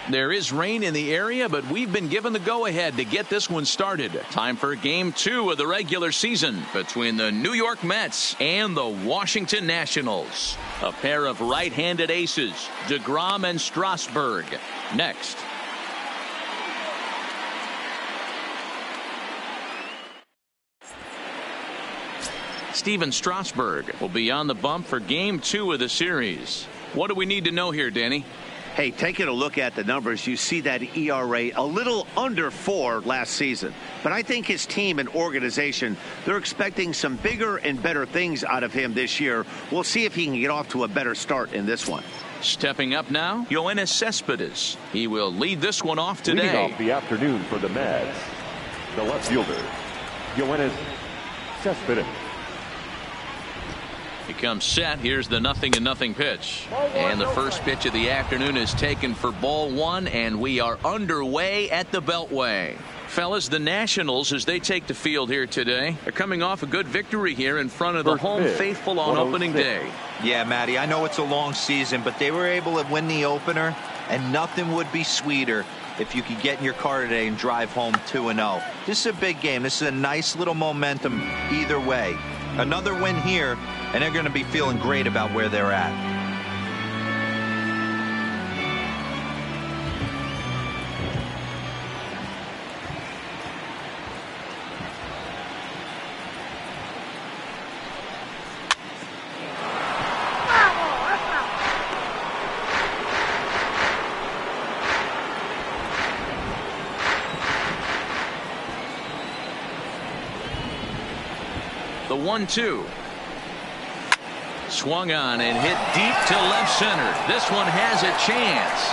There is rain in the area, but we've been given the go-ahead to get this one started. Time for Game 2 of the regular season between the New York Mets and the Washington Nationals. A pair of right-handed aces, DeGrom and Strasburg. Next. Steven Strasburg will be on the bump for Game 2 of the series. What do we need to know here, Danny? Hey, taking a look at the numbers, you see that ERA a little under 4 last season. But I think his team and organization, they're expecting some bigger and better things out of him this year. We'll see if he can get off to a better start in this one. Stepping up now, Yoenis Cespedes. He will lead this one off today. Leading off the afternoon for the Mets, the left fielder, Yoenis Cespedes. He comes set. Here's the 0-0 pitch. And the first pitch of the afternoon is taken for ball 1, and we are underway at the Beltway. Fellas, the Nationals, as they take the field here today, are coming off a good victory here in front of the home faithful on opening day. Yeah, Matty, I know it's a long season, but they were able to win the opener, and nothing would be sweeter if you could get in your car today and drive home 2-0. This is a big game. This is a nice little momentum either way. Another win here, and they're going to be feeling great about where they're at. The 1-2. Swung on and hit deep to left center. This one has a chance.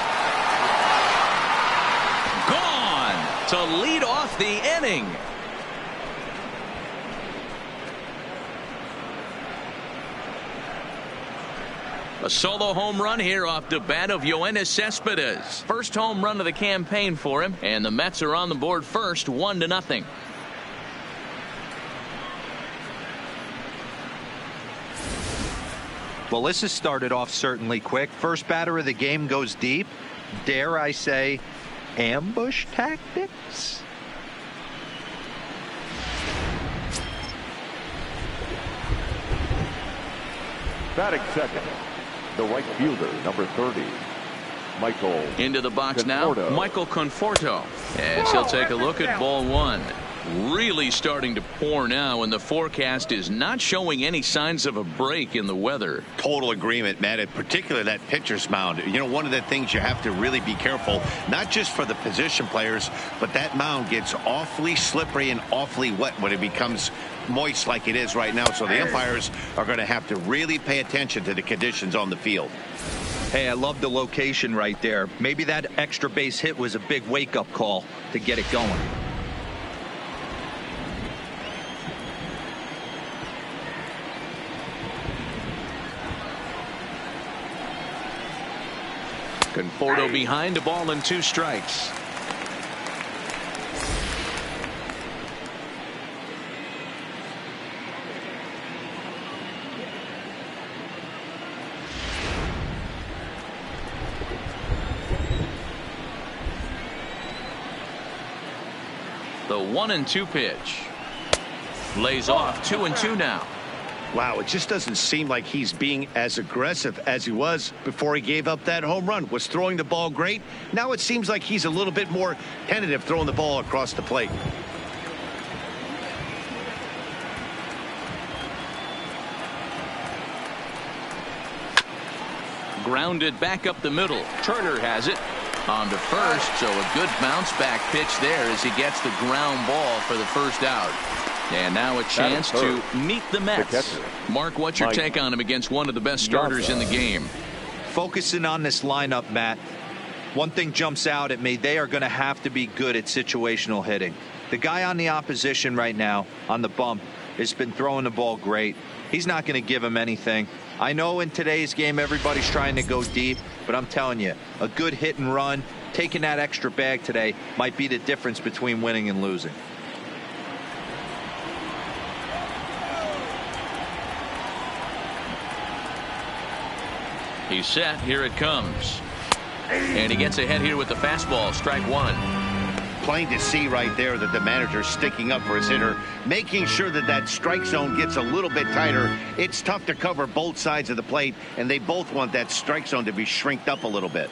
Gone to lead off the inning. A solo home run here off the bat of Yoenis Cespedes. First home run of the campaign for him, and the Mets are on the board first, 1-0. Well, this has started off certainly quick. First batter of the game goes deep. Dare I say, ambush tactics? Batting second, the right fielder, number 30, Michael. Into the box Conforto. now, Michael Conforto. As he'll take a look at ball 1. Really starting to pour now, and the forecast is not showing any signs of a break in the weather. Total agreement, Matt, and particularly that pitcher's mound. You know, one of the things you have to really be careful, not just for the position players, but that mound gets awfully slippery and awfully wet when it becomes moist like it is right now. So the umpires are going to have to really pay attention to the conditions on the field. Hey, I love the location right there. Maybe that extra base hit was a big wake-up call to get it going. Conforto behind, a ball and 2 strikes. The 1-2 pitch. Lays off 2-2 now. Wow, it just doesn't seem like he's being as aggressive as he was before he gave up that home run. Was throwing the ball great. Now it seems like he's a little bit more tentative throwing the ball across the plate. Grounded back up the middle. Turner has it on to first, so a good bounce back pitch there as he gets the ground ball for the first out. And now a chance to meet the Mets. Mark, what's your take on him against one of the best starters in the game? Focusing on this lineup, Matt, one thing jumps out at me. They are going to have to be good at situational hitting. The guy on the opposition right now on the bump has been throwing the ball great. He's not going to give him anything. I know in today's game everybody's trying to go deep, but I'm telling you, a good hit and run, taking that extra bag today might be the difference between winning and losing. He's set. Here it comes. And he gets ahead here with the fastball. Strike one. Plain to see right there that the manager's sticking up for his hitter, making sure that that strike zone gets a little bit tighter. It's tough to cover both sides of the plate, and they both want that strike zone to be shrinked up a little bit.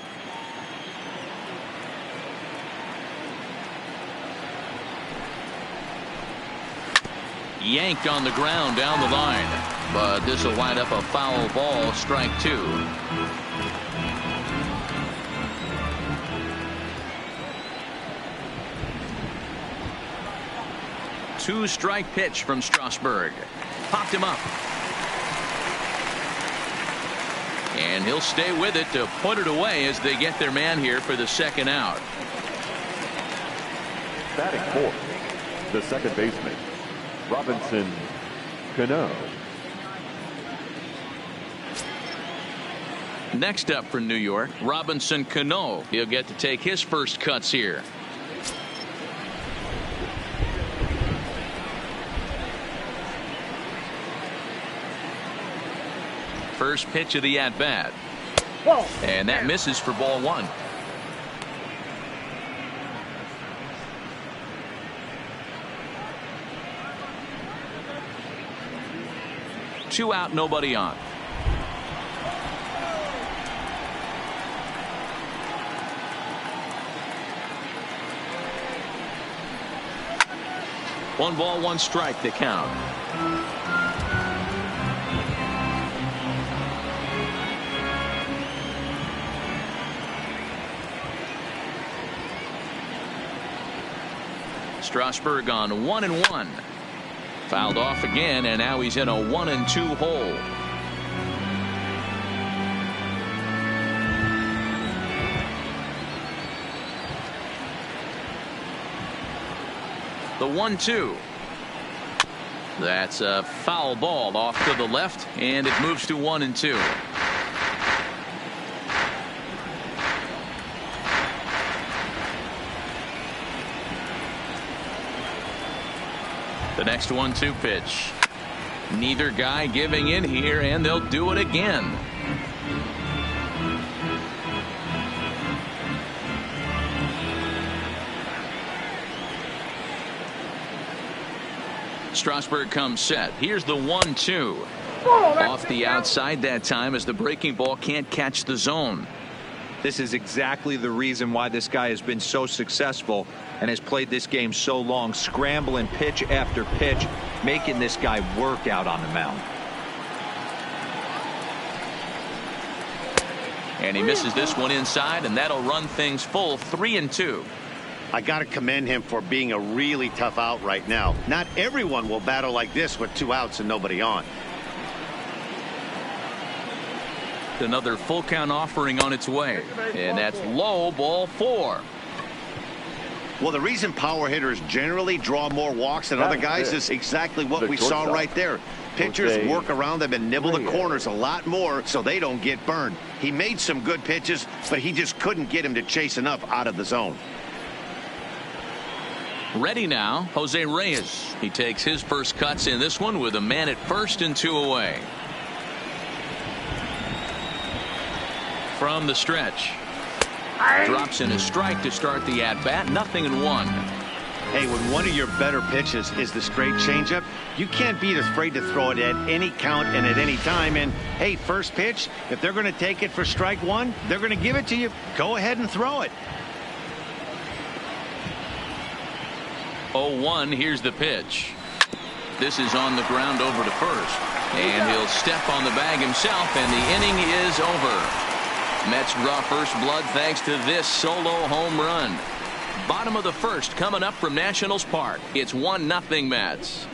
Yanked on the ground down the line, but this will wind up a foul ball. Strike two. Two-strike pitch from Strasburg. Popped him up. And he'll stay with it to put it away as they get their man here for the second out. Batting fourth, the second baseman, Robinson Cano. Next up for New York, Robinson Cano. He'll get to take his first cuts here. First pitch of the at-bat. And that misses for ball one. Two out, nobody on. One ball, one strike, the count. Strasburg on 1-1. Fouled off again, and now he's in a 1-2 hole. The 1-2. That's a foul ball off to the left, and it moves to 1-2. The next 1-2 pitch. Neither guy giving in here, and they'll do it again. Strasburg comes set. Here's the 1-2. Off the outside that time as the breaking ball can't catch the zone. This is exactly the reason why this guy has been so successful and has played this game so long, scrambling pitch after pitch, making this guy work out on the mound. And he misses this one inside, and that'll run things full. 3-2. I got to commend him for being a really tough out right now. Not everyone will battle like this with two outs and nobody on. Another full count offering on its way, and that's low, ball 4. Well, the reason power hitters generally draw more walks than other guys is exactly what we saw right there. Pitchers work around them and nibble the corners a lot more so they don't get burned. He made some good pitches, but he just couldn't get him to chase enough out of the zone. Ready now, Jose Reyes. He takes his first cuts in this one with a man at first and 2 away. From the stretch. Drops in a strike to start the at-bat. 0-1. Hey, when one of your better pitches is the straight changeup, you can't be afraid to throw it at any count and at any time. And, hey, first pitch, if they're going to take it for strike one, they're going to give it to you. Go ahead and throw it. 0-1. Here's the pitch. This is on the ground over to first. And he'll step on the bag himself, and the inning is over. Mets draw first blood thanks to this solo home run. Bottom of the first coming up from Nationals Park. It's 1-0 Mets.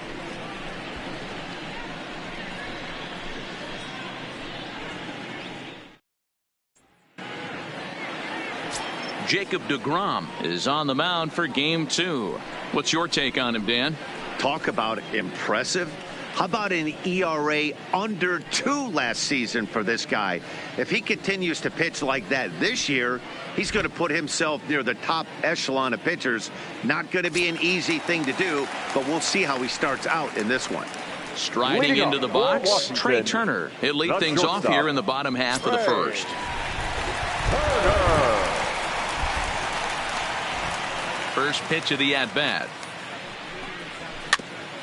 Jacob deGrom is on the mound for game 2. What's your take on him, Dan? Talk about impressive. How about an ERA under 2 last season for this guy? If he continues to pitch like that this year, he's going to put himself near the top echelon of pitchers. Not going to be an easy thing to do, but we'll see how he starts out in this one. Striding into the box, Trey Turner. He'll lead things off here in the bottom half of the first. Turner. First pitch of the at bat.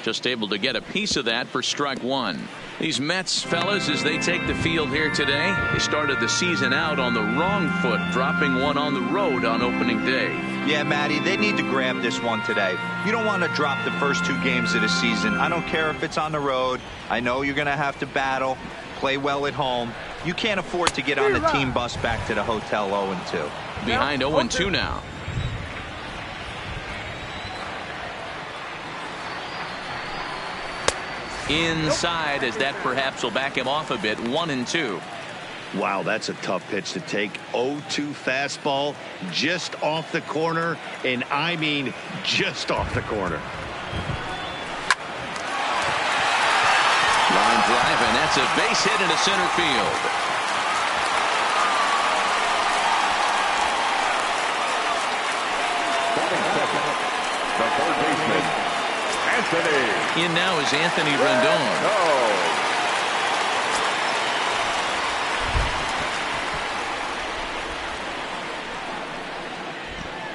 Just able to get a piece of that for strike one. These Mets, fellas, as they take the field here today, they started the season out on the wrong foot, dropping one on the road on opening day. Yeah, Matty, they need to grab this one today. You don't want to drop the first 2 games of the season. I don't care if it's on the road. I know you're going to have to battle, play well at home. You can't afford to get on the team bus back to the hotel 0-2. Behind 0-2 now. Inside, as that perhaps will back him off a bit. 1-2. Wow, that's a tough pitch to take. 0-2 fastball just off the corner, and I mean just off the corner. Line drive, and that's a base hit into center field. The third baseman, Anthony. In now is Anthony Rendon.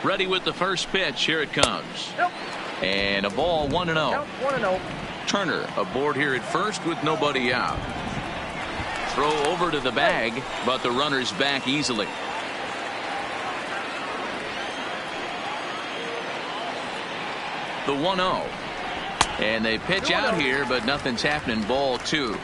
Ready with the first pitch. Here it comes. And a ball, 1-0. Turner aboard here at first with nobody out. Throw over to the bag, but the runner's back easily. The 1-0. And they pitch out here, but nothing's happening. Ball 2.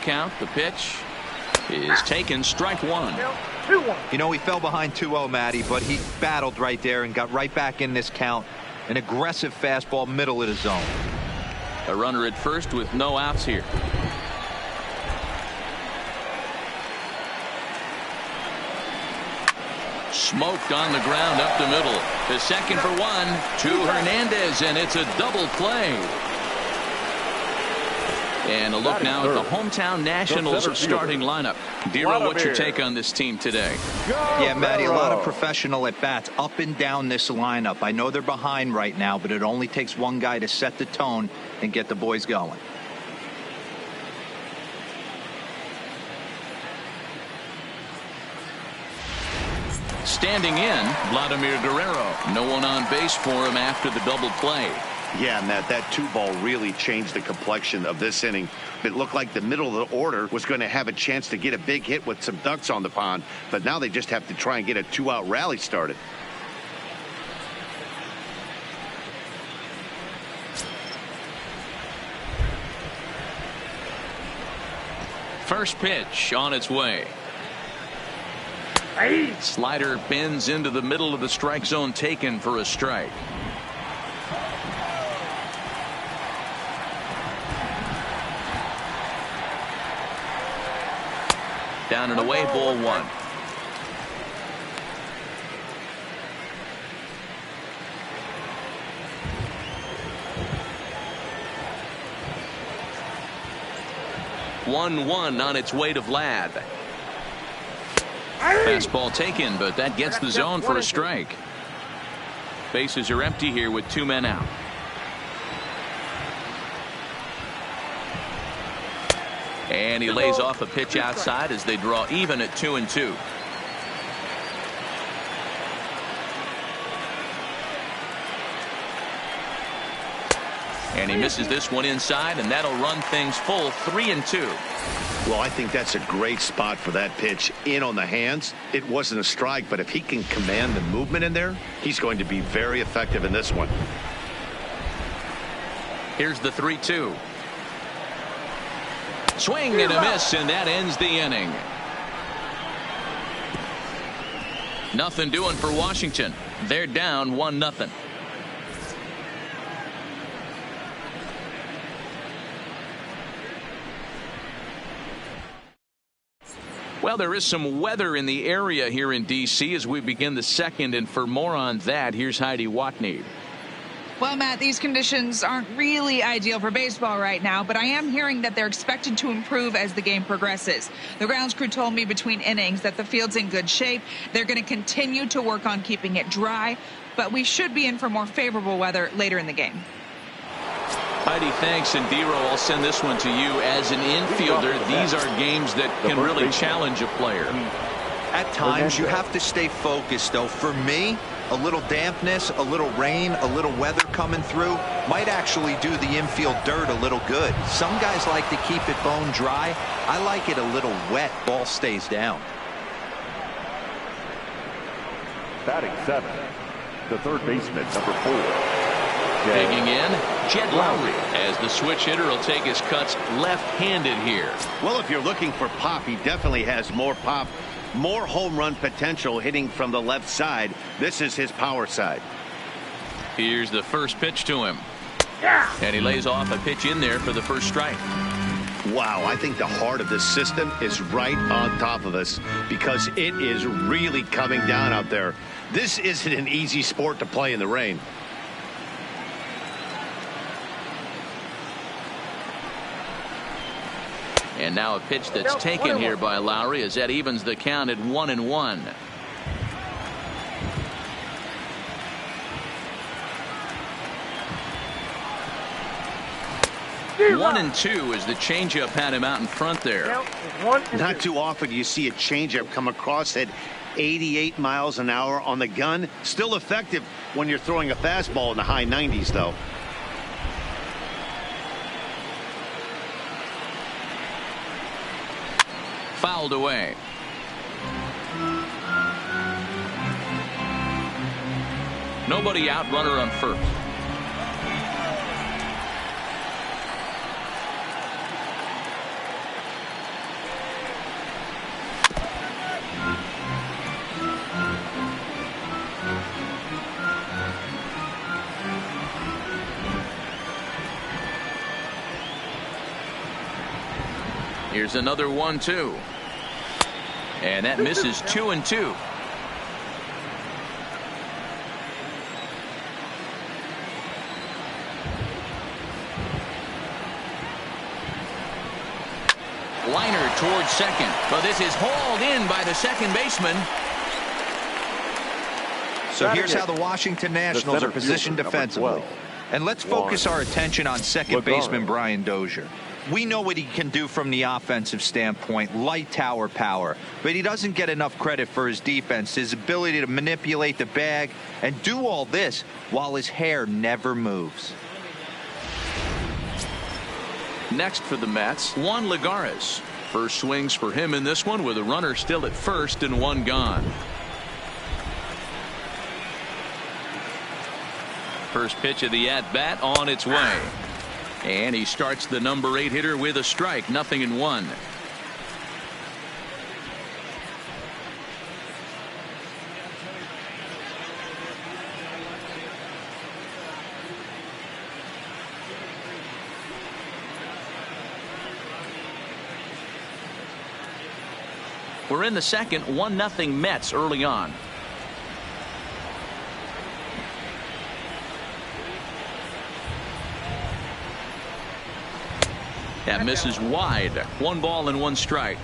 Count. The pitch is taken. Strike one. You know, he fell behind 2-0, Matty, but he battled right there and got right back in this count. An aggressive fastball, middle of the zone. A runner at first with no outs here. Smoked on the ground up the middle. The second for one to Hernandez, and it's a double play. And a look now at the hometown Nationals starting lineup. Dero, what's your take on this team today? Yeah, Matty, a lot of professional at-bats up and down this lineup. I know they're behind right now, but it only takes one guy to set the tone and get the boys going. Standing in, Vladimir Guerrero. No one on base for him after the double play. Yeah, Matt, that 2-ball really changed the complexion of this inning. It looked like the middle of the order was going to have a chance to get a big hit with some ducks on the pond, but now they just have to try and get a 2-out rally started. First pitch on its way. Slider bends into the middle of the strike zone, taken for a strike. Down and away, ball one. One on its way to Vlad. Fastball taken, but that gets the zone for a strike. Bases are empty here with 2 men out. And he lays off a pitch outside as they draw even at 2-2. And he misses this one inside, and that'll run things full 3-2. Well, I think that's a great spot for that pitch in on the hands. It wasn't a strike, but if he can command the movement in there, he's going to be very effective in this one. Here's the 3-2. Swing and a miss, and that ends the inning. Nothing doing for Washington. They're down 1-0. Well, there is some weather in the area here in D.C. as we begin the second, and for more on that, here's Heidi Watney. Well, Matt, these conditions aren't really ideal for baseball right now, but I am hearing that they're expected to improve as the game progresses. The grounds crew told me between innings that the field's in good shape. They're going to continue to work on keeping it dry, but we should be in for more favorable weather later in the game. Heidi, thanks. And Dero, I'll send this one to you. As an infielder, these are games that can really challenge a player. At times, you have to stay focused, though. For me, a little dampness, a little rain, a little weather coming through might actually do the infield dirt a little good. Some guys like to keep it bone dry. I like it a little wet. Ball stays down. Batting 7, the third baseman, number 4. Digging in, Jed Lowry, as the switch hitter will take his cuts left-handed here. Well, if you're looking for pop, he definitely has more pop, more home run potential hitting from the left side. This is his power side. Here's the first pitch to him. And he lays off a pitch in there for the first strike. Wow, I think the heart of this system is right on top of us because it is really coming down out there. This isn't an easy sport to play in the rain. And now a pitch that's taken here by Lowry as that evens the count at 1-1. 1-2 as the changeup had him out in front there. Not too often you see a changeup come across at 88 miles an hour on the gun. Still effective when you're throwing a fastball in the high 90s, though. Fouled away. Nobody out, runner on first. Here's another 1-2. And that misses 2-2. Liner towards second, but this is hauled in by the second baseman. So here's how the Washington Nationals are positioned defensively. And let's focus our attention on second baseman Brian Dozier. We know what he can do from the offensive standpoint, light tower power, but he doesn't get enough credit for his defense, his ability to manipulate the bag and do all this while his hair never moves. Next for the Mets, Juan Lagares. First swings for him in this one with a runner still at first and one gone. First pitch of the at-bat on its way. And he starts the number 8 hitter with a strike, 0-1. We're in the second, 1-0 Mets early on. That misses wide. 1 ball and 1 strike.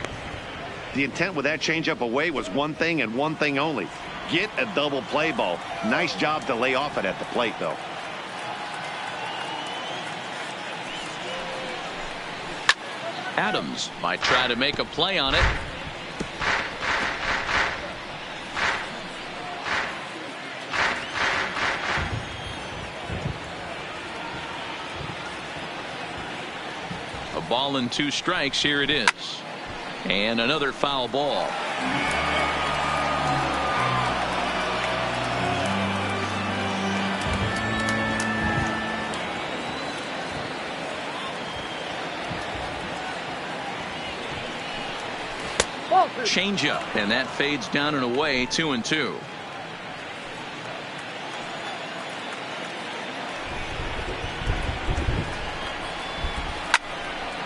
The intent with that changeup away was one thing and one thing only. Get a double play ball. Nice job to lay off it at the plate, though. Adams might try to make a play on it. A ball and 2 strikes. Here it is. And another foul ball. Changeup, and that fades down and away. 2-2.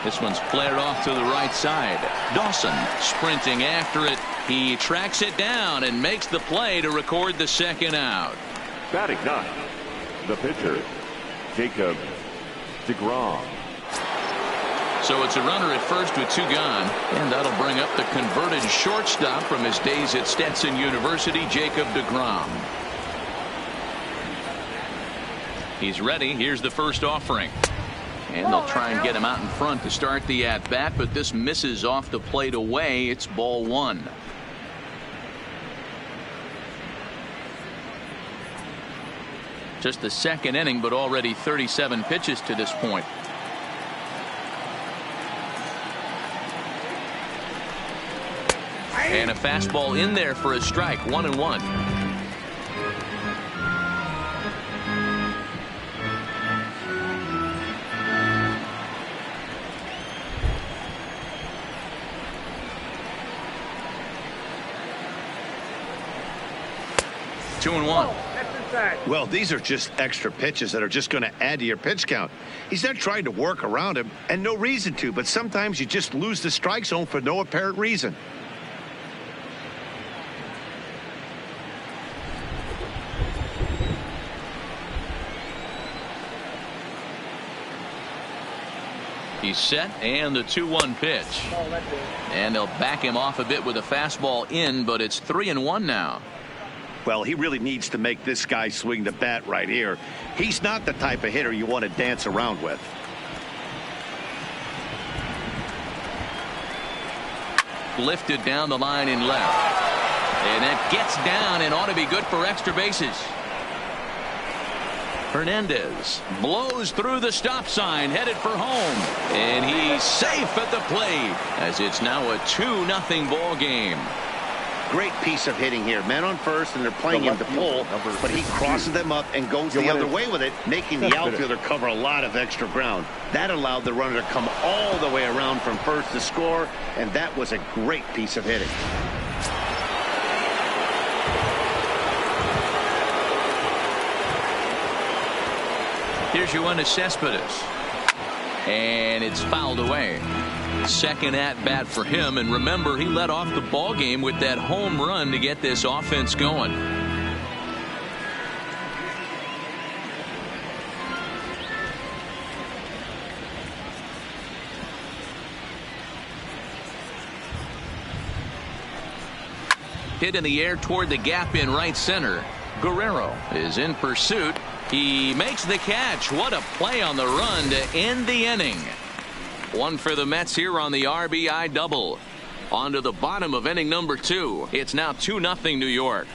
This one's flared off to the right side. Dawson sprinting after it. He tracks it down and makes the play to record the second out. Batting 9, the pitcher, Jacob deGrom. So it's a runner at first with 2 gone, and that'll bring up the converted shortstop from his days at Stetson University, Jacob deGrom. He's ready. Here's the first offering. And they'll try and get him out in front to start the at-bat, but this misses off the plate away. It's ball 1. Just the second inning, but already 37 pitches to this point. And a fastball in there for a strike. 1-1. Two and 1. Well, these are just extra pitches that are just going to add to your pitch count. He's not trying to work around him, and no reason to, but sometimes you just lose the strike zone for no apparent reason. He's set, and the 2-1 pitch. And they'll back him off a bit with a fastball in, but it's 3-1 now. Well, he really needs to make this guy swing the bat right here. He's not the type of hitter you want to dance around with. Lifted down the line in left. And it gets down and ought to be good for extra bases. Hernandez blows through the stop sign, headed for home. And he's safe at the plate as it's now a 2-0 ball game. Great piece of hitting here. Men on first, and they're playing him to pull, but he crosses them up and goes the other way with it, making the outfielder cover a lot of extra ground. That allowed the runner to come all the way around from first to score, and that was a great piece of hitting. Here's Yoenis Cespedes. And it's fouled away. Second at bat for him, and remember, he led off the ball game with that home run to get this offense going. Hit in the air toward the gap in right center. Guerrero is in pursuit. He makes the catch. What a play on the run to end the inning. One for the Mets here on the RBI double. On to the bottom of inning number 2. It's now 2-0 New York.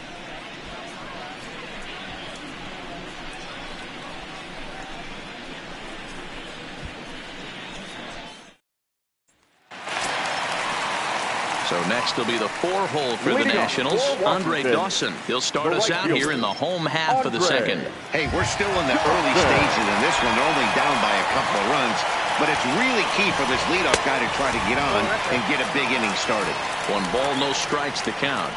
So next will be the 4-hole for the Nationals. Andre Dawson. He'll start us out here in the home half of the second. Hey, we're still in the early stages in this one. They're only down by a couple of runs. But it's really key for this leadoff guy to try to get on and get a big inning started. 1 ball, no strikes to count.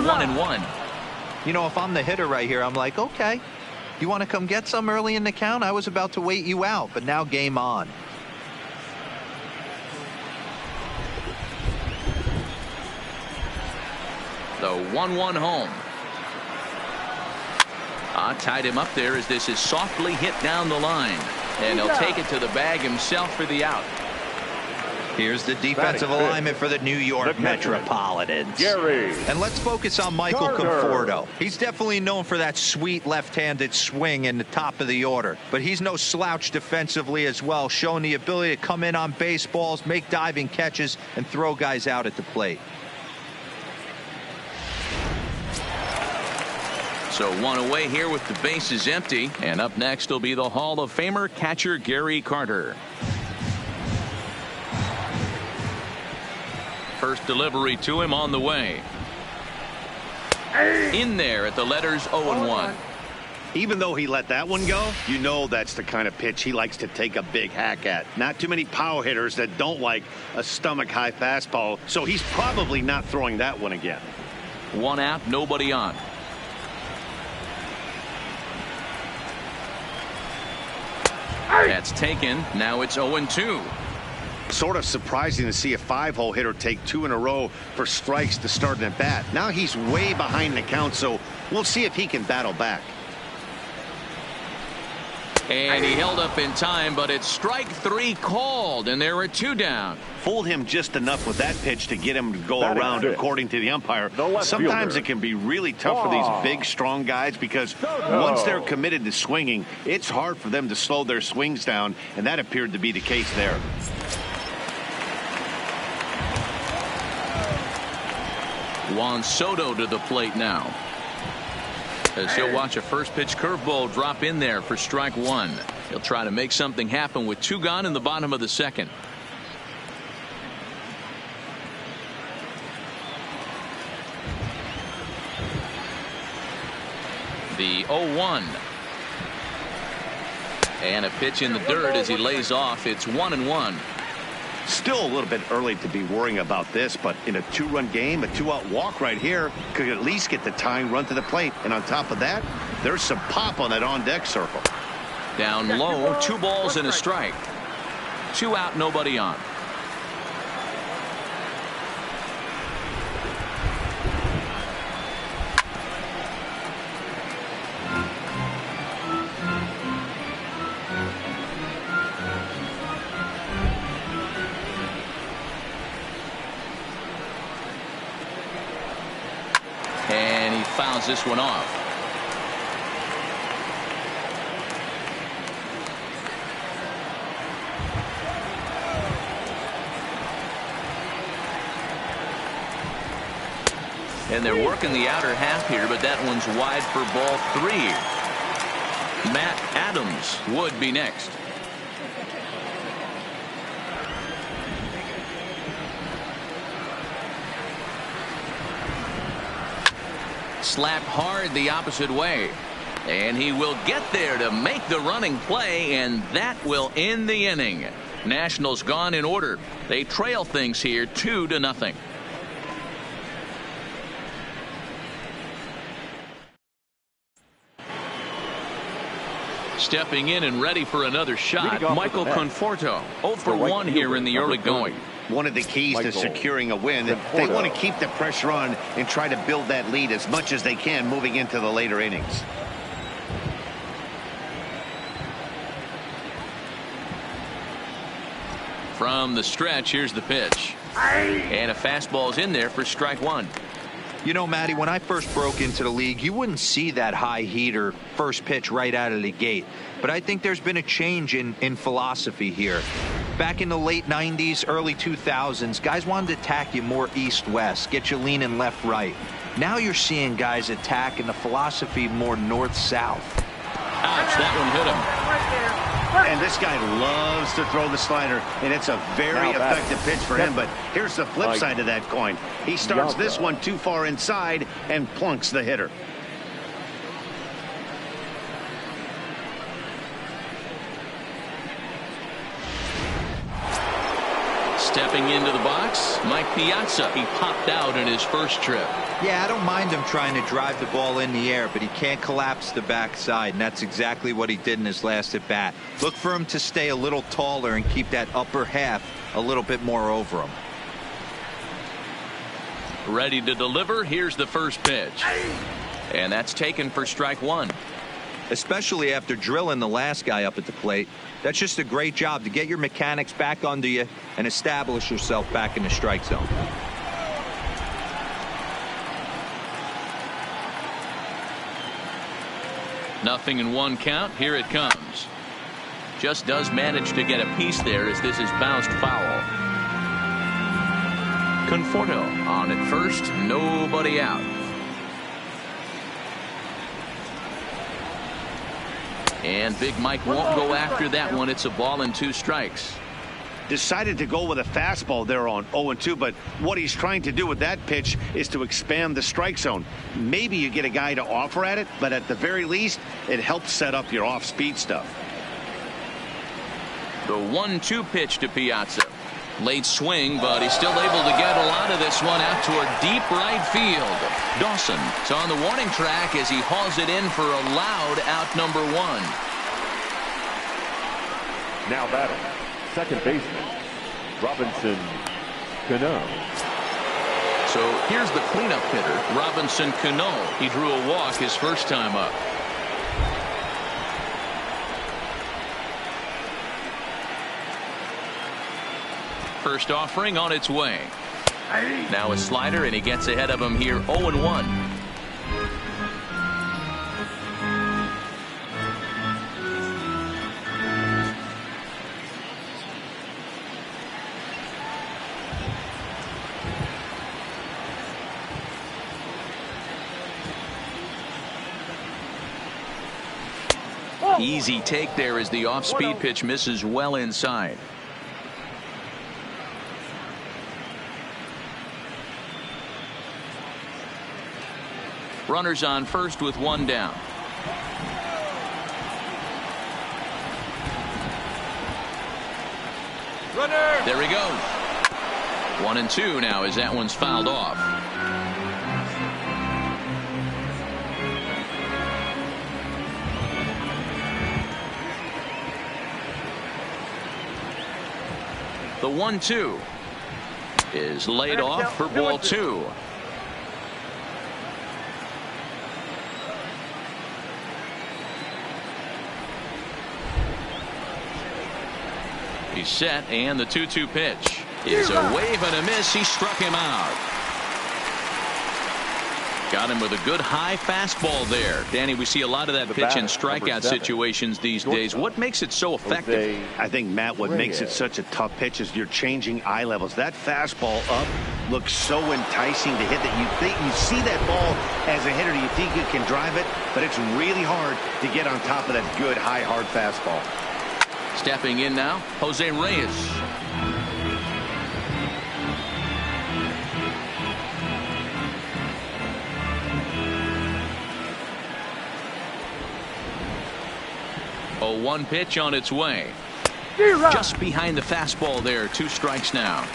One and 1. You know, if I'm the hitter right here, I'm like, okay, you want to come get some early in the count? I was about to wait you out, but now game on. The 1-1 home. Tied him up there as this is softly hit down the line. And he'll take it to the bag himself for the out. Here's the defensive alignment for the New York Metropolitans. Gary. And let's focus on Michael Conforto. He's definitely known for that sweet left-handed swing in the top of the order. But he's no slouch defensively as well, showing the ability to come in on baseballs, make diving catches, and throw guys out at the plate. So 1 away here with the bases empty. And up next will be the Hall of Famer catcher Gary Carter. First delivery to him on the way. In there at the letters 0-1. Even though he let that one go, you know that's the kind of pitch he likes to take a big hack at. Not too many power hitters that don't like a stomach-high fastball, so he's probably not throwing that one again. 1 out, nobody on. That's taken. Now it's 0-2. Sort of surprising to see a 5-hole hitter take 2 in a row for strikes to start an at bat. Now he's way behind the count, so we'll see if he can battle back. And he held up in time, but it's strike 3 called, and there are 2 down. Fooled him just enough with that pitch to get him to go Batting around, fifth, according to the umpire. left Sometimes fielder. it can be really tough for these big, strong guys because once they're committed to swinging, it's hard for them to slow their swings down, and that appeared to be the case there. Juan Soto to the plate now, as he'll watch a first pitch curveball drop in there for strike 1. He'll try to make something happen with 2 gone in the bottom of the second. The 0-1. And a pitch in the dirt as he lays off. It's 1-1. Still a little bit early to be worrying about this, but in a 2-run game, a 2-out walk right here could at least get the tying run to the plate. And on top of that, there's some pop on that on-deck circle. Down low, 2 balls and a strike. 2 out, nobody on. And he fouls this one off. And they're working the outer half here, but that one's wide for ball 3. Matt Adams would be next. Slapped hard the opposite way. And he will get there to make the running play, and that will end the inning. Nationals gone in order. They trail things here 2-0. Stepping in and ready for another shot, Michael Conforto. 0 for 1 here in the early going. One of the keys to securing a win, they want to keep the pressure on and try to build that lead as much as they can moving into the later innings. From the stretch, here's the pitch. And a fastball's in there for strike 1. You know, Matty, when I first broke into the league, you wouldn't see that high heater first pitch right out of the gate. But I think there's been a change in philosophy here. Back in the late 90s, early 2000s, guys wanted to attack you more east-west, get you leaning left-right. Now you're seeing guys attack in the philosophy more north-south. Ouch, that one hit him. And this guy loves to throw the slider, and it's a very effective pitch for him. But here's the flip side of that coin. He starts this one too far inside and plunks the hitter. Stepping into the box, Mike Piazza. He popped out in his first trip. Yeah, I don't mind him trying to drive the ball in the air, but he can't collapse the backside, and that's exactly what he did in his last at bat. Look for him to stay a little taller and keep that upper half a little bit more over him. Ready to deliver. Here's the first pitch. And that's taken for strike 1. Especially after drilling the last guy up at the plate. That's just a great job to get your mechanics back under you and establish yourself back in the strike zone. Nothing in 1 count. Here it comes. Just does manage to get a piece there as this is bounced foul. Conforto on at first. Nobody out. And Big Mike won't go after that one. It's a ball and 2 strikes. Decided to go with a fastball there on 0-2, but what he's trying to do with that pitch is to expand the strike zone. Maybe you get a guy to offer at it, but at the very least, it helps set up your off-speed stuff. The 1-2 pitch to Piazza. Late swing, but he's still able to get a lot of this one out toward deep right field. Dawson is on the warning track as he hauls it in for a loud out number 1. Now batting, second baseman, Robinson Cano. So here's the cleanup hitter, Robinson Cano. He drew a walk his first time up. First offering on its way. Now a slider, and he gets ahead of him here 0-1. Easy take there as the off-speed pitch misses well inside. Runners on first with one down. Runner. There he goes. 1-2 now as that one's fouled off. The 1-2 is laid off for ball 2. He's set, and the 2-2 pitch is a wave and a miss. He struck him out. Got him with a good high fastball there. Danny, we see a lot of that pitch in strikeout situations these days. What makes it so effective? I think, Matt, what makes it such a tough pitch is you're changing eye levels. That fastball up looks so enticing to hit that you think you see that ball as a hitter. You think you can drive it, but it's really hard to get on top of that good high hard fastball. Stepping in now, Jose Reyes. A 1 pitch on its way. Just behind the fastball there. 2 strikes now.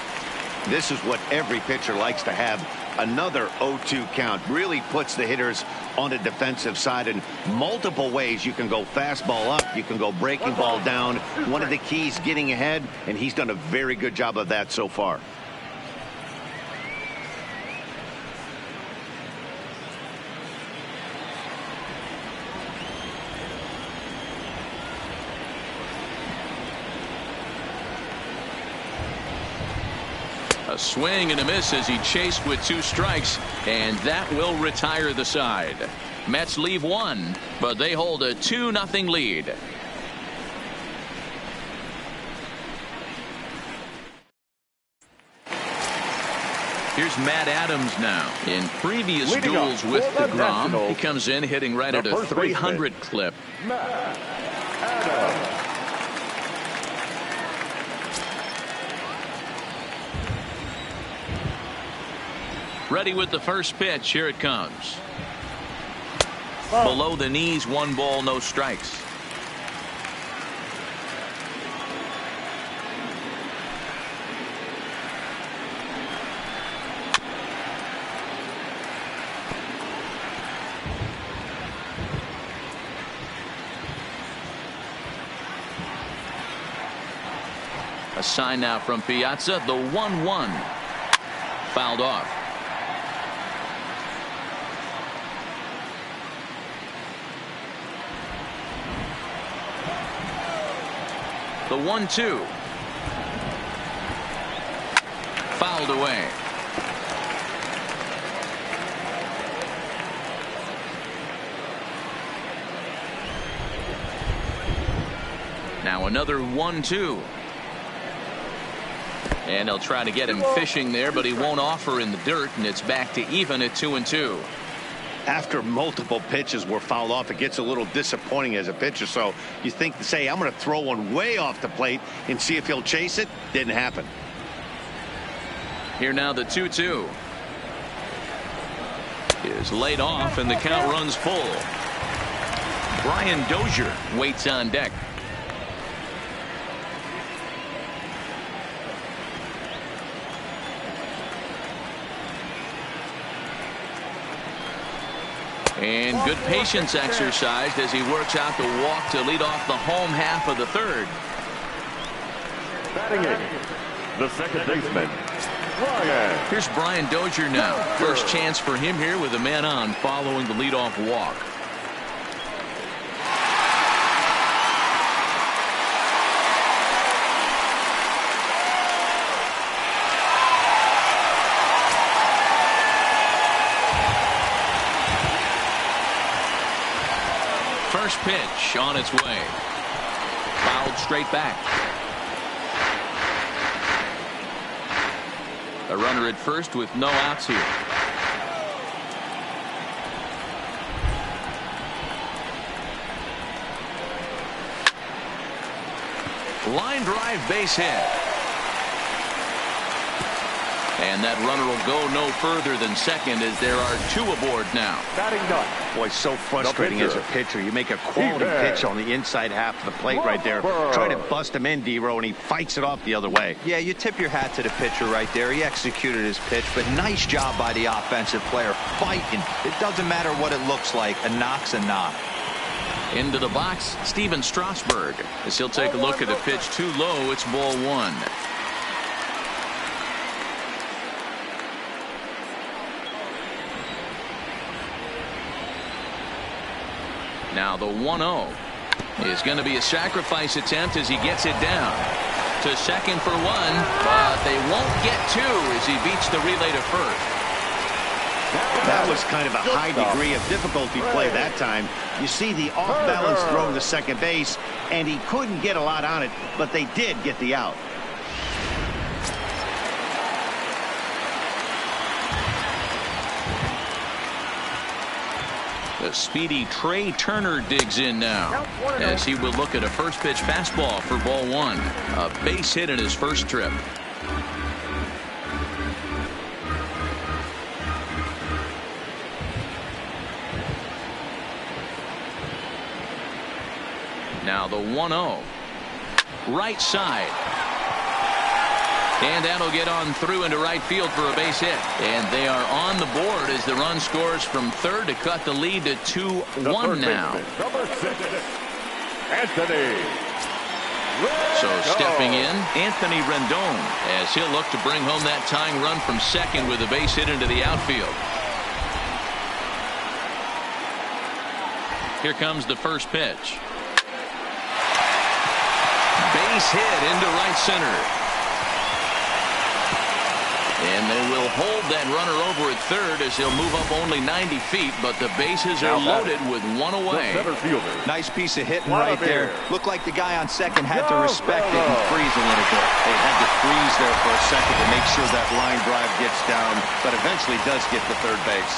This is what every pitcher likes to have. Another 0-2 count really puts the hitters on the defensive side in multiple ways. You can go fastball up, you can go breaking ball down. One of the keys, getting ahead, and he's done a very good job of that so far. A swing and a miss as he chased with 2 strikes, and that will retire the side. Mets leave 1, but they hold a 2-0 lead. Here's Matt Adams now. In previous duels with DeGrom, he comes in hitting right at a 300 clip. Matt Adams. Ready with the first pitch. Here it comes. Below the knees, 1 ball, no strikes. A sign now from Piazza. The 1-1 fouled off. The 1-2 fouled away. Now another 1-2. And they'll try to get him fishing there, but he won't offer in the dirt, and it's back to even at 2-2. After multiple pitches were fouled off, it gets a little disappointing as a pitcher. So you think to say, I'm going to throw one way off the plate and see if he'll chase it. Didn't happen. Here now the 2-2 is laid off, and the count runs full. Brian Dozier waits on deck. And good patience exercised as he works out the walk to lead off the home half of the third. Batting 8, the second baseman, Brian. Here's Brian Dozier now. First chance for him here with a man on following the leadoff walk. First pitch on its way. Fouled straight back. A runner at first with no outs here. Line drive, base hit. And that runner will go no further than second as there are two aboard now. Batting ninth. Boy, so frustrating as a pitcher. You make a quality pitch on the inside half of the plate right there. Try to bust him in, D-Row, and he fights it off the other way. Yeah, you tip your hat to the pitcher right there. He executed his pitch, but nice job by the offensive player fighting. It doesn't matter what it looks like. A knock's a knock. Into the box, Steven Strasburg. As he'll take a look at a pitch too low, it's ball one. Now the 1-0 is going to be a sacrifice attempt as he gets it down to second for one, but they won't get two as he beats the relay to first. That was kind of a high degree of difficulty play that time. You see the off-balance throw to second base, and he couldn't get a lot on it, but they did get the out. The speedy Trey Turner digs in now as he will look at a first pitch fastball for ball one. A base hit in his first trip. Now the 1-0. Right side. And that'll get on through into right field for a base hit. And they are on the board as the run scores from third to cut the lead to 2-1 now. Number 6, Anthony. So stepping in, Anthony Rendon, as he'll look to bring home that tying run from second with a base hit into the outfield. Here comes the first pitch. Base hit into right center. And they will hold that runner over at third as he'll move up only 90 feet, but the bases are loaded with one away. Nice piece of hitting right there. Looked like the guy on second had to respect it and freeze a little bit. They had to freeze there for a second to make sure that line drive gets down, but eventually does get to third base.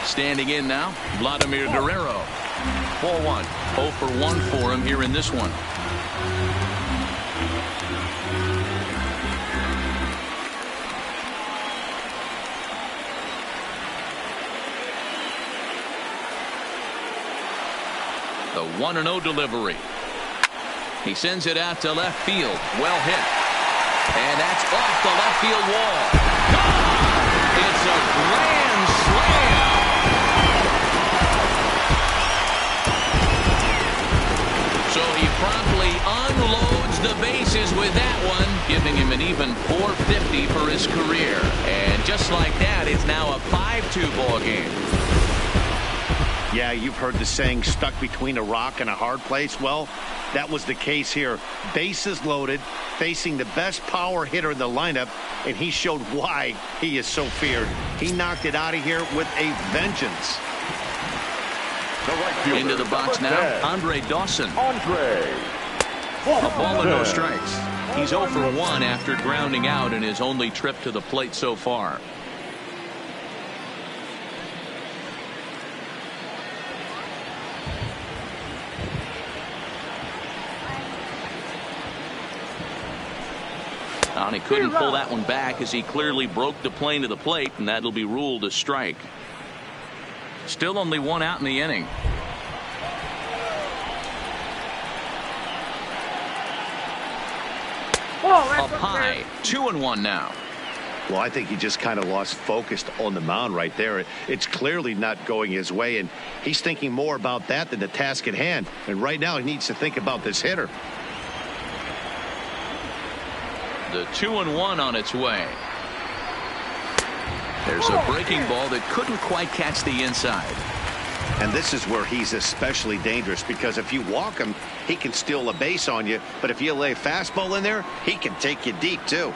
Standing in now, Vladimir Guerrero. Ball one. 0 for 1 for him here in this one. The 1-0 delivery. He sends it out to left field. Well hit. And that's off the left field wall. Gone! It's a grand slam. So he promptly unloads the bases with that one, giving him an even 450 for his career. And just like that, it's now a 5-2 ball game. Yeah, you've heard the saying, stuck between a rock and a hard place. Well, that was the case here. Bases loaded, facing the best power hitter in the lineup, and he showed why he is so feared. He knocked it out of here with a vengeance. Into the box now, Andre Dawson. A ball and no strikes. He's 0 for 1 after grounding out in his only trip to the plate so far. And he couldn't pull that one back as he clearly broke the plane to the plate, and that'll be ruled a strike. Still only one out in the inning. Up high, 2-1 now. Well, I think he just kind of lost focus on the mound right there. It's clearly not going his way, and he's thinking more about that than the task at hand. And right now he needs to think about this hitter. The 2-1 on its way. There's a breaking ball that couldn't quite catch the inside. And this is where he's especially dangerous, because if you walk him, he can steal a base on you. But if you lay a fastball in there, he can take you deep, too.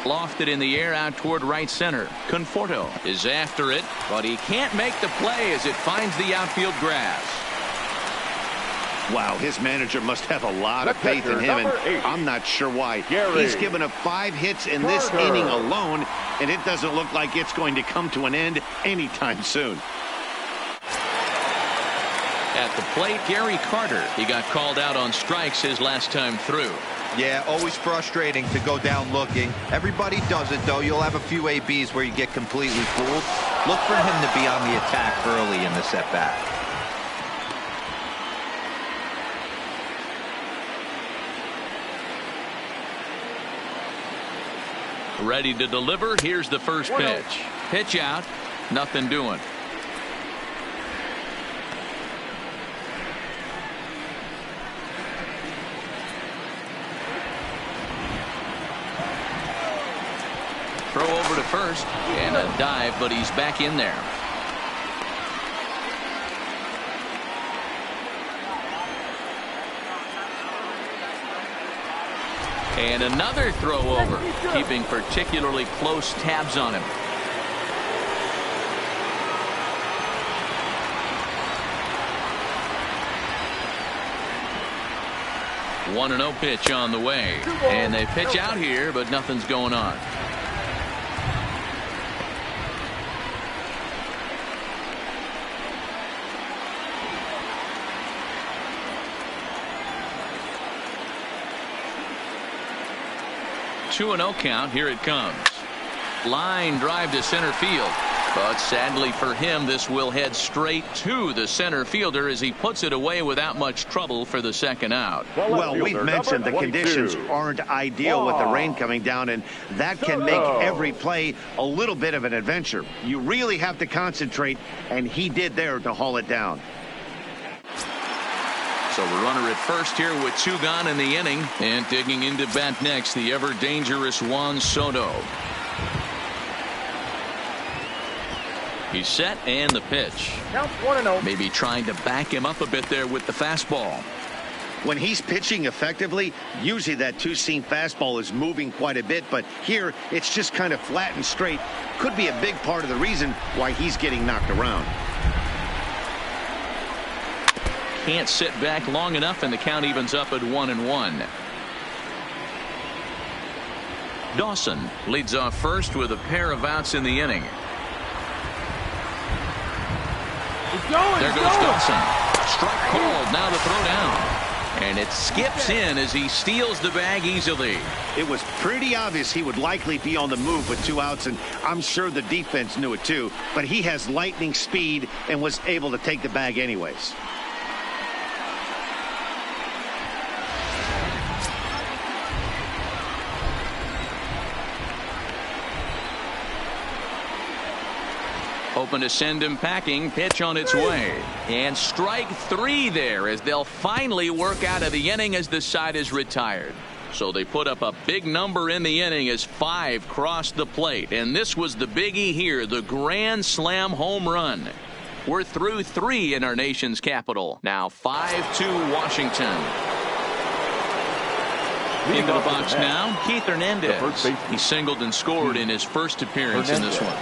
Lofted in the air out toward right center. Conforto is after it, but he can't make the play as it finds the outfield grass. Wow, his manager must have a lot of faith in him, and I'm not sure why. He's given up 5 hits in this inning alone, and it doesn't look like it's going to come to an end anytime soon. At the plate, Gary Carter. He got called out on strikes his last time through. Yeah, always frustrating to go down looking. Everybody does it, though. You'll have a few ABs where you get completely fooled. Look for him to be on the attack early in the setback. Ready to deliver. Here's the first pitch. Pitch out. Nothing doing. Throw over to first and a dive, but he's back in there. And another throw over, keeping particularly close tabs on him. One and 0 pitch on the way, and they pitch out here, but nothing's going on. Two and 0 count. Here it comes. Line drive to center field, but sadly for him, this will head straight to the center fielder as he puts it away without much trouble for the second out. Well, we've mentioned the conditions aren't ideal with the rain coming down, and that can make every play a little bit of an adventure. You really have to concentrate, and he did there to haul it down. So the runner at first here with 2 gone in the inning, and digging into bat next, the ever dangerous Juan Soto. He's set, and the pitch. Count 1-0. Maybe trying to back him up a bit there with the fastball. When he's pitching effectively, usually that 2-seam fastball is moving quite a bit, but here it's just kind of flat and straight. Could be a big part of the reason why he's getting knocked around. Can't sit back long enough, and the count evens up at 1-1. Dawson leads off first with a pair of outs in the inning. There goes Dawson. Strike called. Now the throw down. And it skips in as he steals the bag easily. It was pretty obvious he would likely be on the move with 2 outs, and I'm sure the defense knew it too. But he has lightning speed and was able to take the bag anyways. Hoping to send him packing. Pitch on its way. And strike 3 there as they'll finally work out of the inning as the side is retired. So they put up a big number in the inning as 5 crossed the plate. And this was the biggie here, the grand slam home run. We're through 3 in our nation's capital. Now 5-2 Washington. Into the box now, Keith Hernandez. He singled and scored in his first appearance in this one.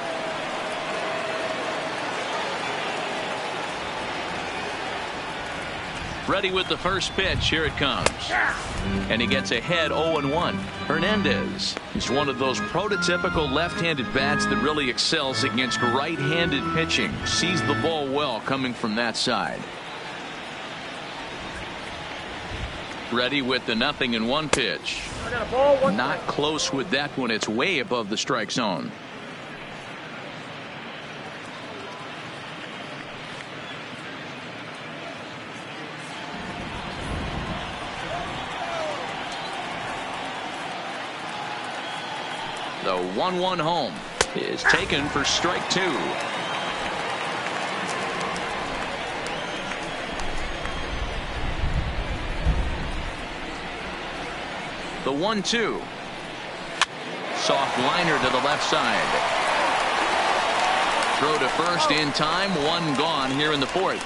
Ready with the first pitch. Here it comes. And he gets ahead 0-1. Hernandez is one of those prototypical left-handed bats that really excels against right-handed pitching. Sees the ball well coming from that side. Ready with the 0-1 pitch. Not close with that one. It's way above the strike zone. The 1-1 home is taken for strike 2. The 1-2. Soft liner to the left side. Throw to first in time. One gone here in the fourth.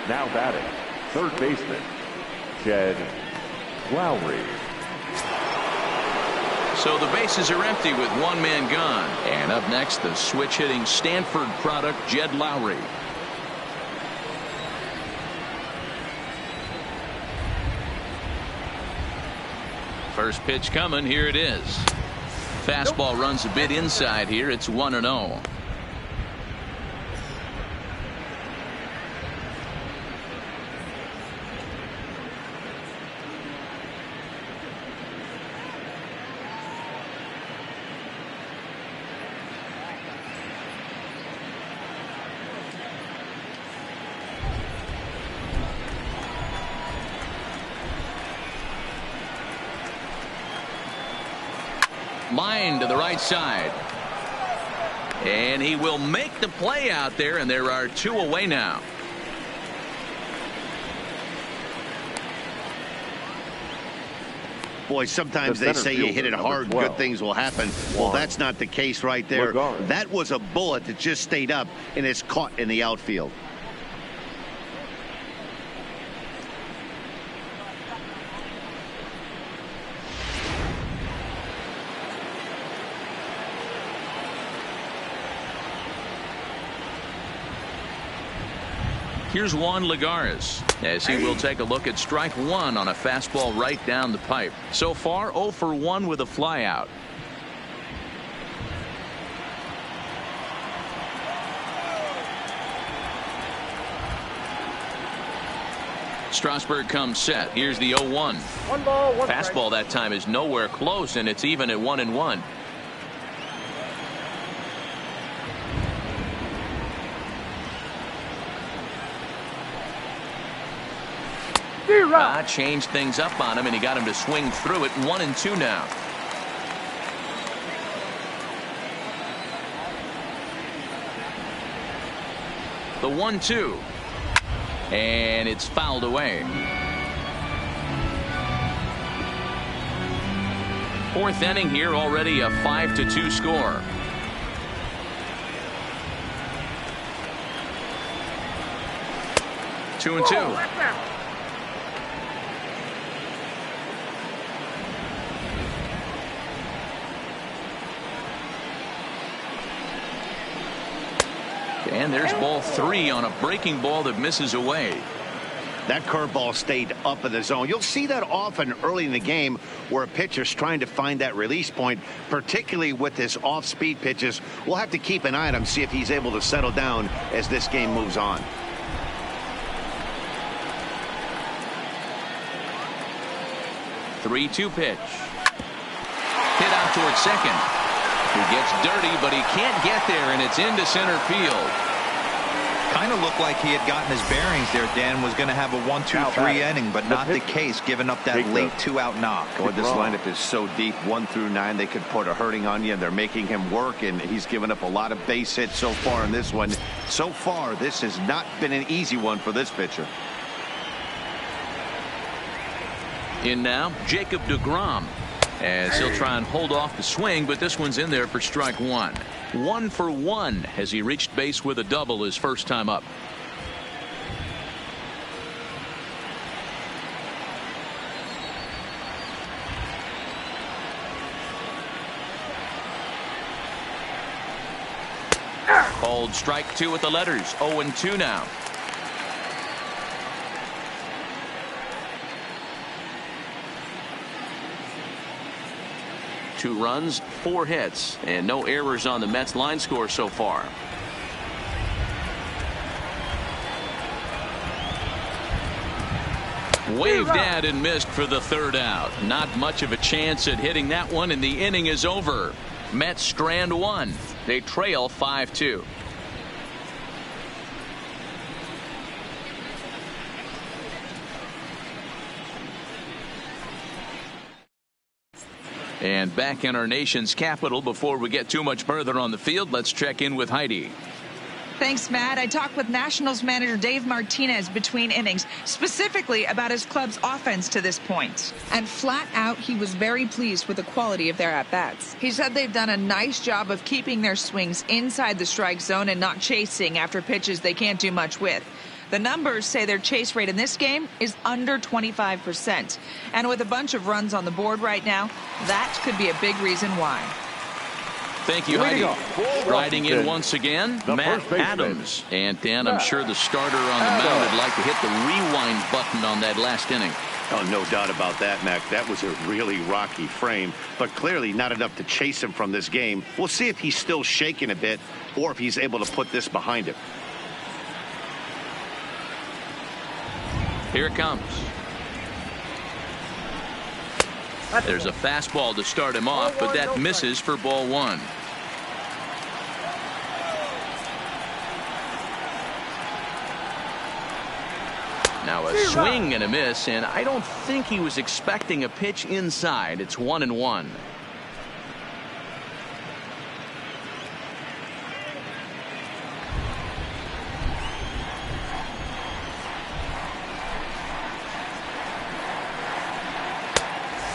Now batting, third baseman, Jed Lowry. So the bases are empty with one man gone. And up next, the switch hitting Stanford product, Jed Lowry. First pitch coming. Here it is. Fastball runs a bit inside here. It's 1-0. Line to the right side. And he will make the play out there, and there are two away now. Boy, sometimes they say you hit it hard, good things will happen. Well, that's not the case right there. That was a bullet that just stayed up and is caught in the outfield. Here's Juan Lagares as he will take a look at strike one on a fastball right down the pipe. So far 0 for 1 with a flyout. Strasburg comes set. Here's the 0-1. Fastball that time is nowhere close, and it's even at 1-1. Changed things up on him, and he got him to swing through it. 1-2 now. The 1-2. And it's fouled away. Fourth inning here, already a 5-2 score. Two and two. And there's ball 3 on a breaking ball that misses away. That curveball stayed up in the zone. You'll see that often early in the game where a pitcher's trying to find that release point, particularly with his off-speed pitches. We'll have to keep an eye on him, see if he's able to settle down as this game moves on. Three-two pitch. Hit out towards second. He gets dirty, but he can't get there, and it's into center field. Kind of looked like he had gotten his bearings there. Dan was going to have a 1-2-3 inning, but not the case, giving up that late 2-out knock. Boy, this lineup is so deep, 1 through 9. They could put a hurting on you, and they're making him work, and he's given up a lot of base hits so far in this one. So far, this has not been an easy one for this pitcher. In now, Jacob deGrom, as he'll try and hold off the swing, but this one's in there for strike one. 1 for 1 as he reached base with a double his first time up. Called strike 2 with the letters. 0-2 now. Two runs, 4 hits, and no errors on the Mets line score so far. Waved at and missed for the 3rd out. Not much of a chance at hitting that one, and the inning is over. Mets strand 1. They trail 5-2. And back in our nation's capital, before we get too much further on the field, let's check in with Heidi. Thanks, Matt. I talked with Nationals manager Dave Martinez between innings, specifically about his club's offense to this point. And flat out, he was very pleased with the quality of their at-bats. He said they've done a nice job of keeping their swings inside the strike zone and not chasing after pitches they can't do much with. The numbers say their chase rate in this game is under 25%. And with a bunch of runs on the board right now, that could be a big reason why. Thank you, Heidi. Riding in once again, Matt Adams. And Dan, I'm sure the starter on the mound would like to hit the rewind button on that last inning. Oh, no doubt about that, Mac. That was a really rocky frame, but clearly not enough to chase him from this game. We'll see if he's still shaking a bit or if he's able to put this behind him. Here it comes. There's a fastball to start him off, but that misses for ball one. Now a swing and a miss, and I don't think he was expecting a pitch inside. It's 1-1.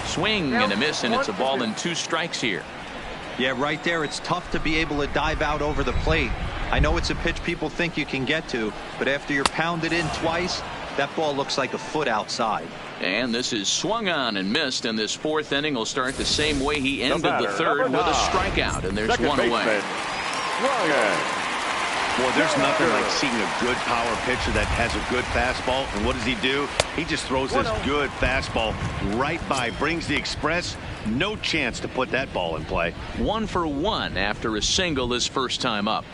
Swing and a miss, and it's a ball and 2 strikes here. Yeah, right there, it's tough to be able to dive out over the plate. I know it's a pitch people think you can get to, but after you're pounded in twice, that ball looks like a foot outside. And this is swung on and missed, and this 4th inning will start the same way he ended the 3rd with a strikeout, and there's one away. Boy, there's nothing like seeing a good power pitcher that has a good fastball. And what does he do? He just throws this good fastball right by, brings the express. No chance to put that ball in play. 1 for 1 after a single his first time up.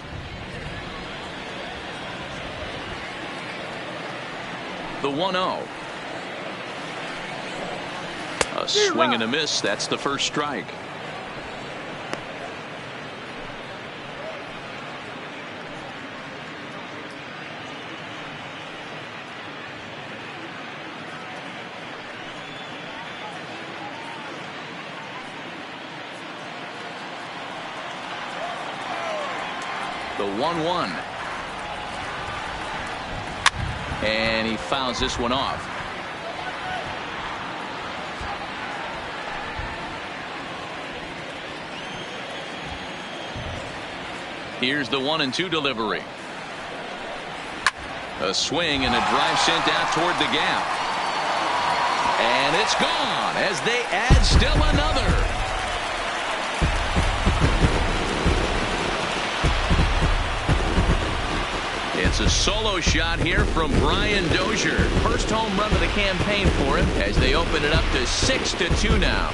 The 1-0. A swing and a miss. That's the first strike. The 1-1. And he fouls this one off. Here's the 1-2 delivery. A swing and a drive sent out toward the gap. And it's gone as they add still another. It's a solo shot here from Brian Dozier. First home run of the campaign for him as they open it up to 6-2 now.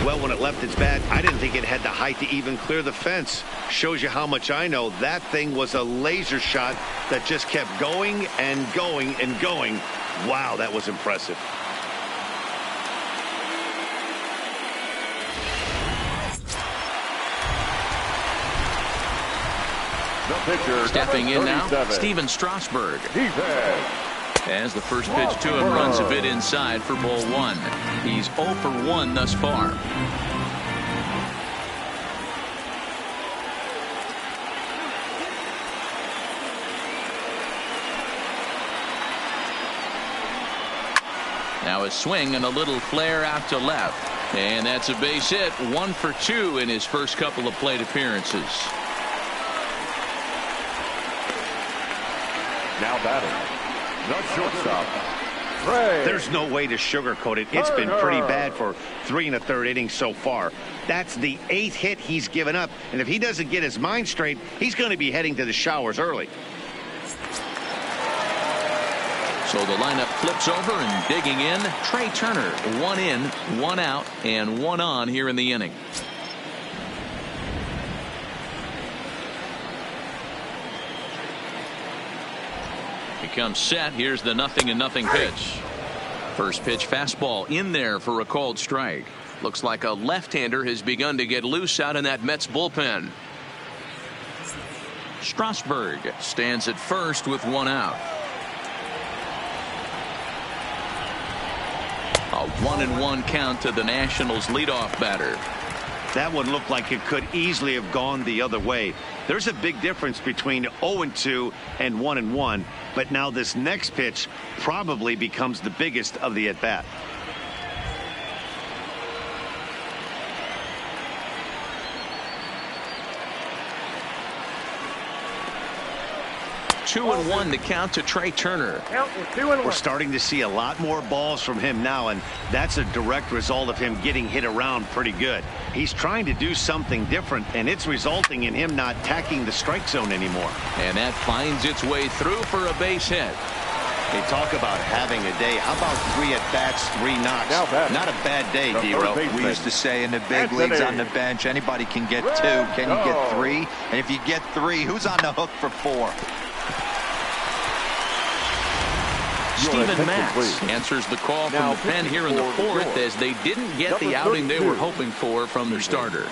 Well, when it left its bat, I didn't think it had the height to even clear the fence. Shows you how much I know. That thing was a laser shot that just kept going and going and going. Wow, that was impressive. Stepping in now, Steven Strasburg. As the first pitch to him runs a bit inside for ball 1. He's 0 for 1 thus far. Now a swing and a little flare out to left. And that's a base hit. 1 for 2 in his first couple of plate appearances. Now batting, the shortstop. There's no way to sugarcoat it. It's been pretty bad for 3 1/3 innings so far. That's the 8th hit he's given up. And if he doesn't get his mind straight, he's going to be heading to the showers early. So the lineup flips over and digging in. Trey Turner, 1 in, 1 out, and 1 on here in the inning. Comes set. Here's the 0-0 pitch. First pitch fastball in there for a called strike. Looks like a left-hander has begun to get loose out in that Mets bullpen. Strasburg stands at first with 1 out. A 1-1 count to the Nationals leadoff batter. That one looked like it could easily have gone the other way. There's a big difference between 0-2 and 1-1, but now this next pitch probably becomes the biggest of the at-bat. 2-1 to count to Trey Turner. We're starting to see a lot more balls from him now, and that's a direct result of him getting hit around pretty good. He's trying to do something different, and it's resulting in him not tacking the strike zone anymore. And that finds its way through for a base hit. They talk about having a day. How about 3 at-bats, 3 knocks? Not a bad day, D-Row. We used to say in the big leagues on the bench, anybody can get 2. Can you get 3? And if you get 3, who's on the hook for 4? Steven Matz answers the call from the pen here in the 4th as they didn't get the outing they were hoping for from their starter.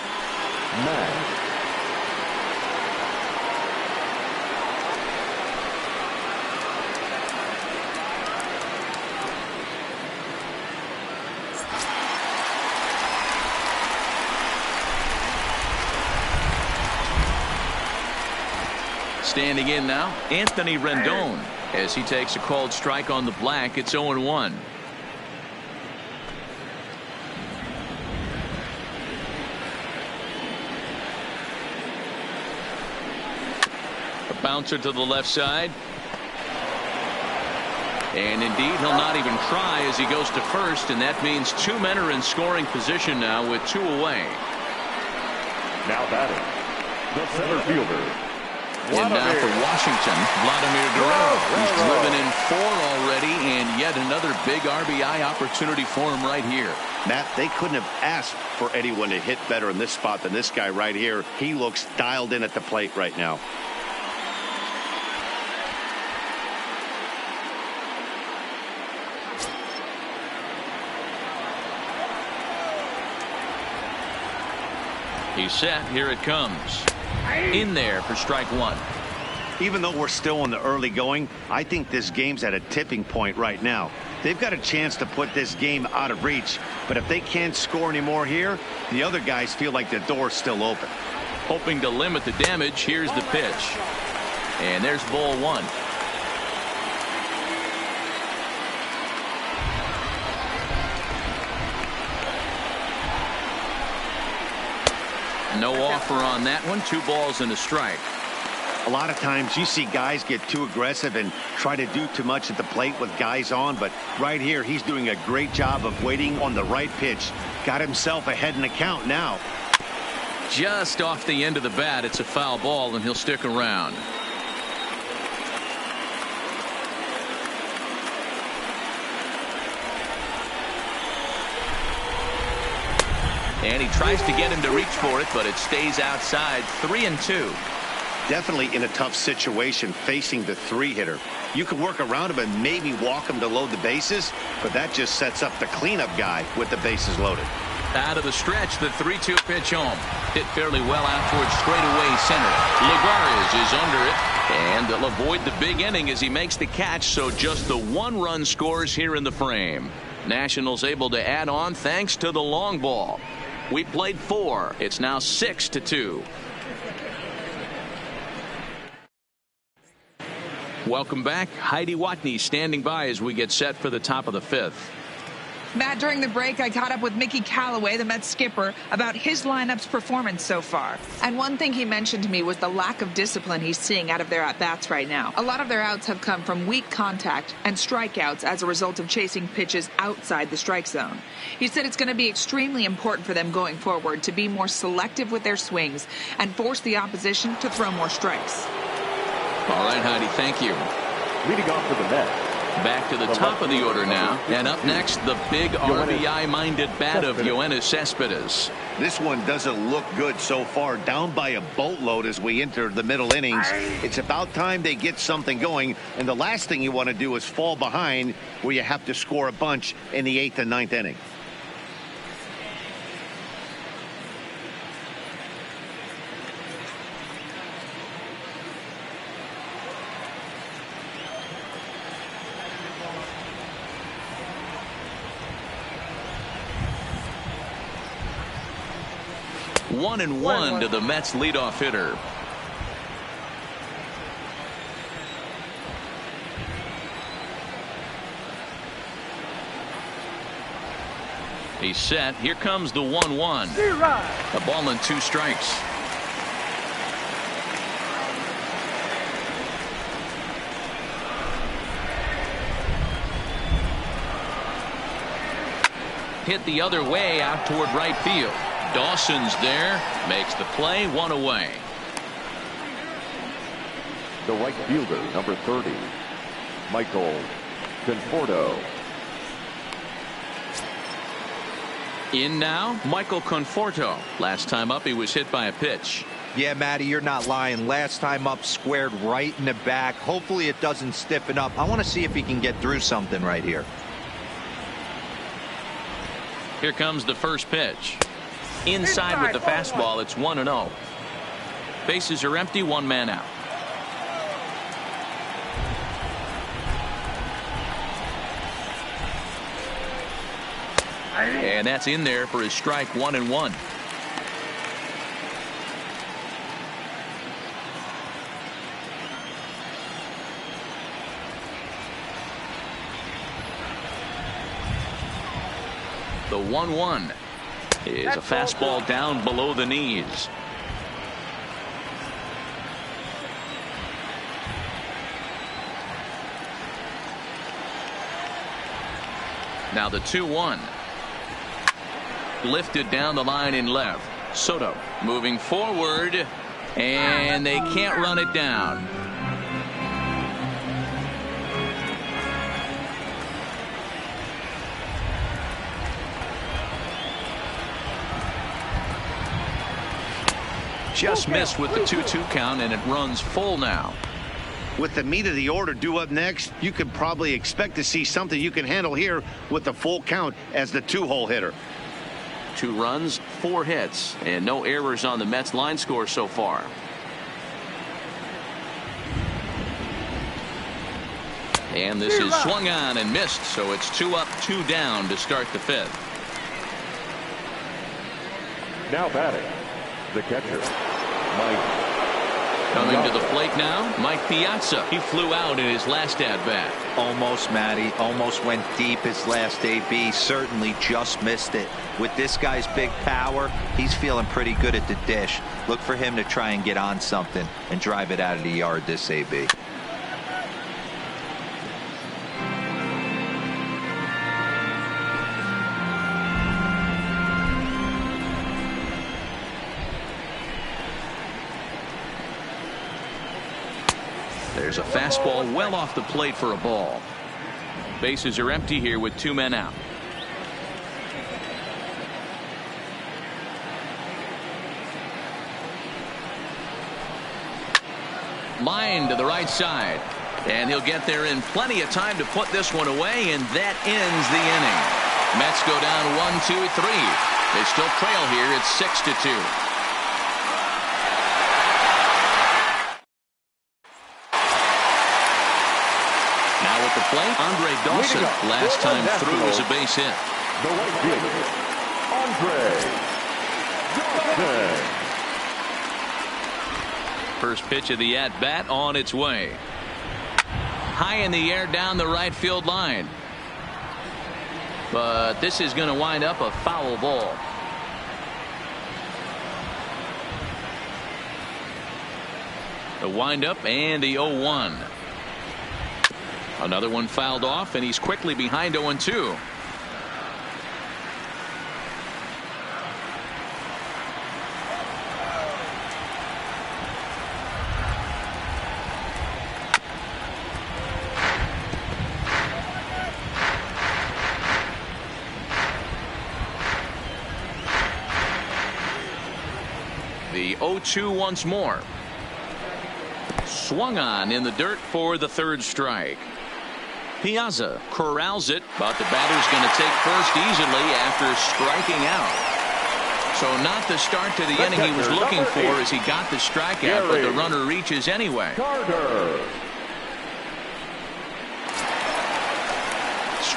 Standing in now, Anthony Rendon. As he takes a called strike on the black, it's 0-1. A bouncer to the left side. And indeed, he'll not even try as he goes to first, and that means 2 men are in scoring position now with 2 away. Now batting, the center fielder. And now for Washington, Vladimir Guerrero. He's driven in 4 already, and yet another big RBI opportunity for him right here. Matt, they couldn't have asked for anyone to hit better in this spot than this guy right here. He looks dialed in at the plate right now. He's set. Here it comes. In there for strike 1. Even though we're still in the early going, I think this game's at a tipping point right now. They've got a chance to put this game out of reach, but if they can't score anymore here, the other guys feel like the door's still open. Hoping to limit the damage, here's the pitch. And there's ball 1. No offer on that one. 2 balls and a strike. A lot of times you see guys get too aggressive and try to do too much at the plate with guys on, but right here he's doing a great job of waiting on the right pitch. Got himself ahead in the count now. Just off the end of the bat, it's a foul ball, and he'll stick around. And he tries to get him to reach for it, but it stays outside. 3-2. Definitely in a tough situation facing the 3-hitter. You can work around him and maybe walk him to load the bases, but that just sets up the cleanup guy with the bases loaded. Out of the stretch, the 3-2 pitch home. Hit fairly well out towards straightaway center. Lagares is under it, and they'll avoid the big inning as he makes the catch, so just the 1 run scores here in the frame. Nationals able to add on thanks to the long ball. We played 4. It's now 6-2. Welcome back. Heidi Watney standing by as we get set for the top of the 5th. Matt, during the break, I caught up with Mickey Callaway, the Mets skipper, about his lineup's performance so far. And one thing he mentioned to me was the lack of discipline he's seeing out of their at-bats right now. A lot of their outs have come from weak contact and strikeouts as a result of chasing pitches outside the strike zone. He said it's going to be extremely important for them going forward to be more selective with their swings and force the opposition to throw more strikes. All right, Heidi, thank you. Leading off for the Mets. Back to the top of the order now. And up next, the big RBI-minded bat of Yoenis Cespedes. This one doesn't look good so far. Down by a boatload as we enter the middle innings. It's about time they get something going. And the last thing you want to do is fall behind where you have to score a bunch in the 8th and 9th inning. 1-1 to the Mets leadoff hitter. He's set. Here comes the 1-1. A ball and 2 strikes. Hit the other way out toward right field. Dawson's there, makes the play, 1 away. The right fielder, number 30, Michael Conforto. In now, Michael Conforto. Last time up, he was hit by a pitch. Yeah, Matty, you're not lying. Last time up, squared right in the back. Hopefully it doesn't stiffen up. I want to see if he can get through something right here. Here comes the first pitch. Inside with the fastball, it's 1-0. Bases are empty, 1 man out. And that's in there for his strike, 1-1. The 1-1 is a fastball down below the knees. Now the 2-1. Lifted down the line in left. Soto moving forward, and they can't run it down. Just missed with the 2-2 count, and it runs full now. With the meat of the order due up next, you could probably expect to see something you can handle here with the full count as the 2-hole hitter. 2 runs, 4 hits, and no errors on the Mets line score so far. And this is swung on and missed, so it's 2 up, 2 down to start the 5th. Now batting, the catcher, Mike. Coming to the plate now, Mike Piazza. He flew out in his last at-bat. Almost, Matty. Almost went deep his last AB. Certainly just missed it. With this guy's big power, he's feeling pretty good at the dish. Look for him to try and get on something and drive it out of the yard this AB. There's a fastball well off the plate for a ball. Bases are empty here with 2 men out. Line to the right side, and he'll get there in plenty of time to put this one away, and that ends the inning. Mets go down 1-2-3. They still trail here. It's 6-2. The plate, Andre Dawson. Last time through was a base hit. The right fielder, Andre Dawson. First pitch of the at-bat on its way. High in the air down the right field line. But this is going to wind up a foul ball. The windup and the 0-1. Another one fouled off, and he's quickly behind 0-2. The 0-2 once more. Swung on in the dirt for the 3rd strike. Piazza corrals it, but the batter's going to take first easily after striking out. So not the start to the inning he was looking for as he got the strikeout, but the runner reaches anyway. Carter.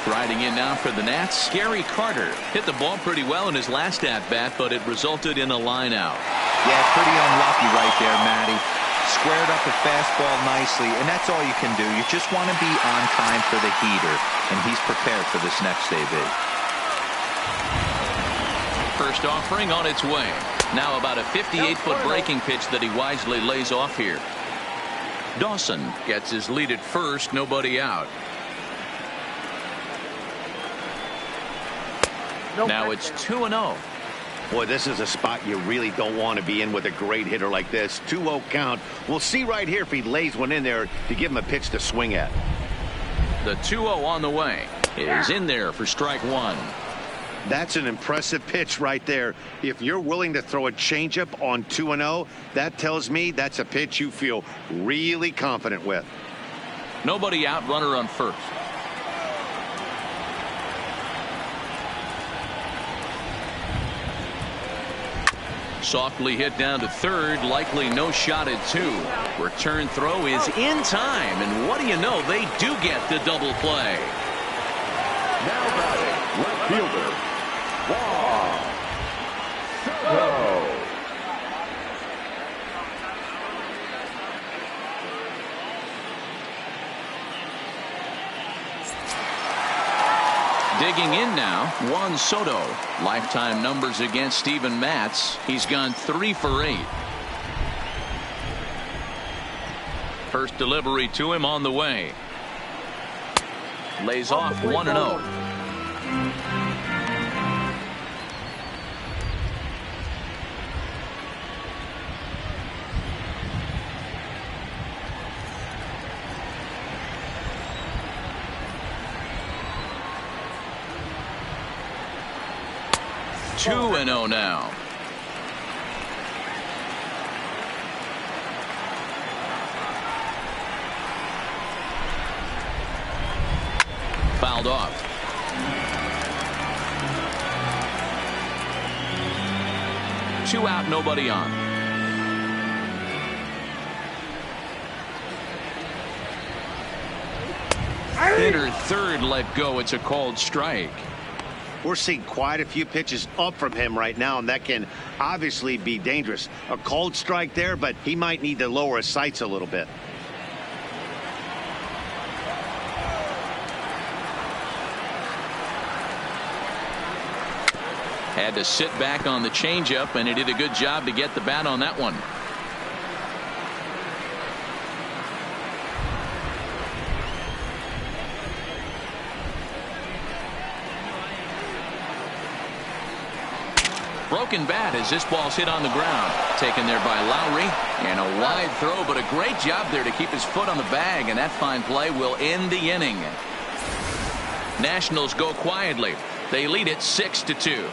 Riding in now for the Nats, Gary Carter. Hit the ball pretty well in his last at-bat, but it resulted in a line out. Yeah, pretty unlucky right there, Matty. Squared up the fastball nicely, and that's all you can do. You just want to be on time for the heater, and he's prepared for this next AB. First offering on its way. Now about a 58-foot breaking pitch that he wisely lays off here. Dawson gets his lead at first, nobody out. Now it's 2-0. Boy, this is a spot you really don't want to be in with a great hitter like this. 2-0 count. We'll see right here if he lays one in there to give him a pitch to swing at. The 2-0 on the way is in there for strike one. That's an impressive pitch right there. If you're willing to throw a changeup on 2-0, that tells me that's a pitch you feel really confident with. Nobody out, runner on first. Softly hit down to third, likely no shot at two. Return throw is in time, and what do you know, they do get the double play. Now batting, left fielder, Juan Soto. Digging in now, Juan Soto. Lifetime numbers against Steven Matz. He's gone 3 for 8. First delivery to him on the way. Lays off 1-0. Two and 0 now. Fouled off. Two out, nobody on. Hitter third let go. It's a called strike. We're seeing quite a few pitches up from him right now, and that can obviously be dangerous. A cold strike there, but he might need to lower his sights a little bit. Had to sit back on the changeup, and he did a good job to get the bat on that one. Broken bat as this ball's hit on the ground. Taken there by Lowry, and a wide throw, but a great job there to keep his foot on the bag, and that fine play will end the inning. Nationals go quietly. They lead it 6-2.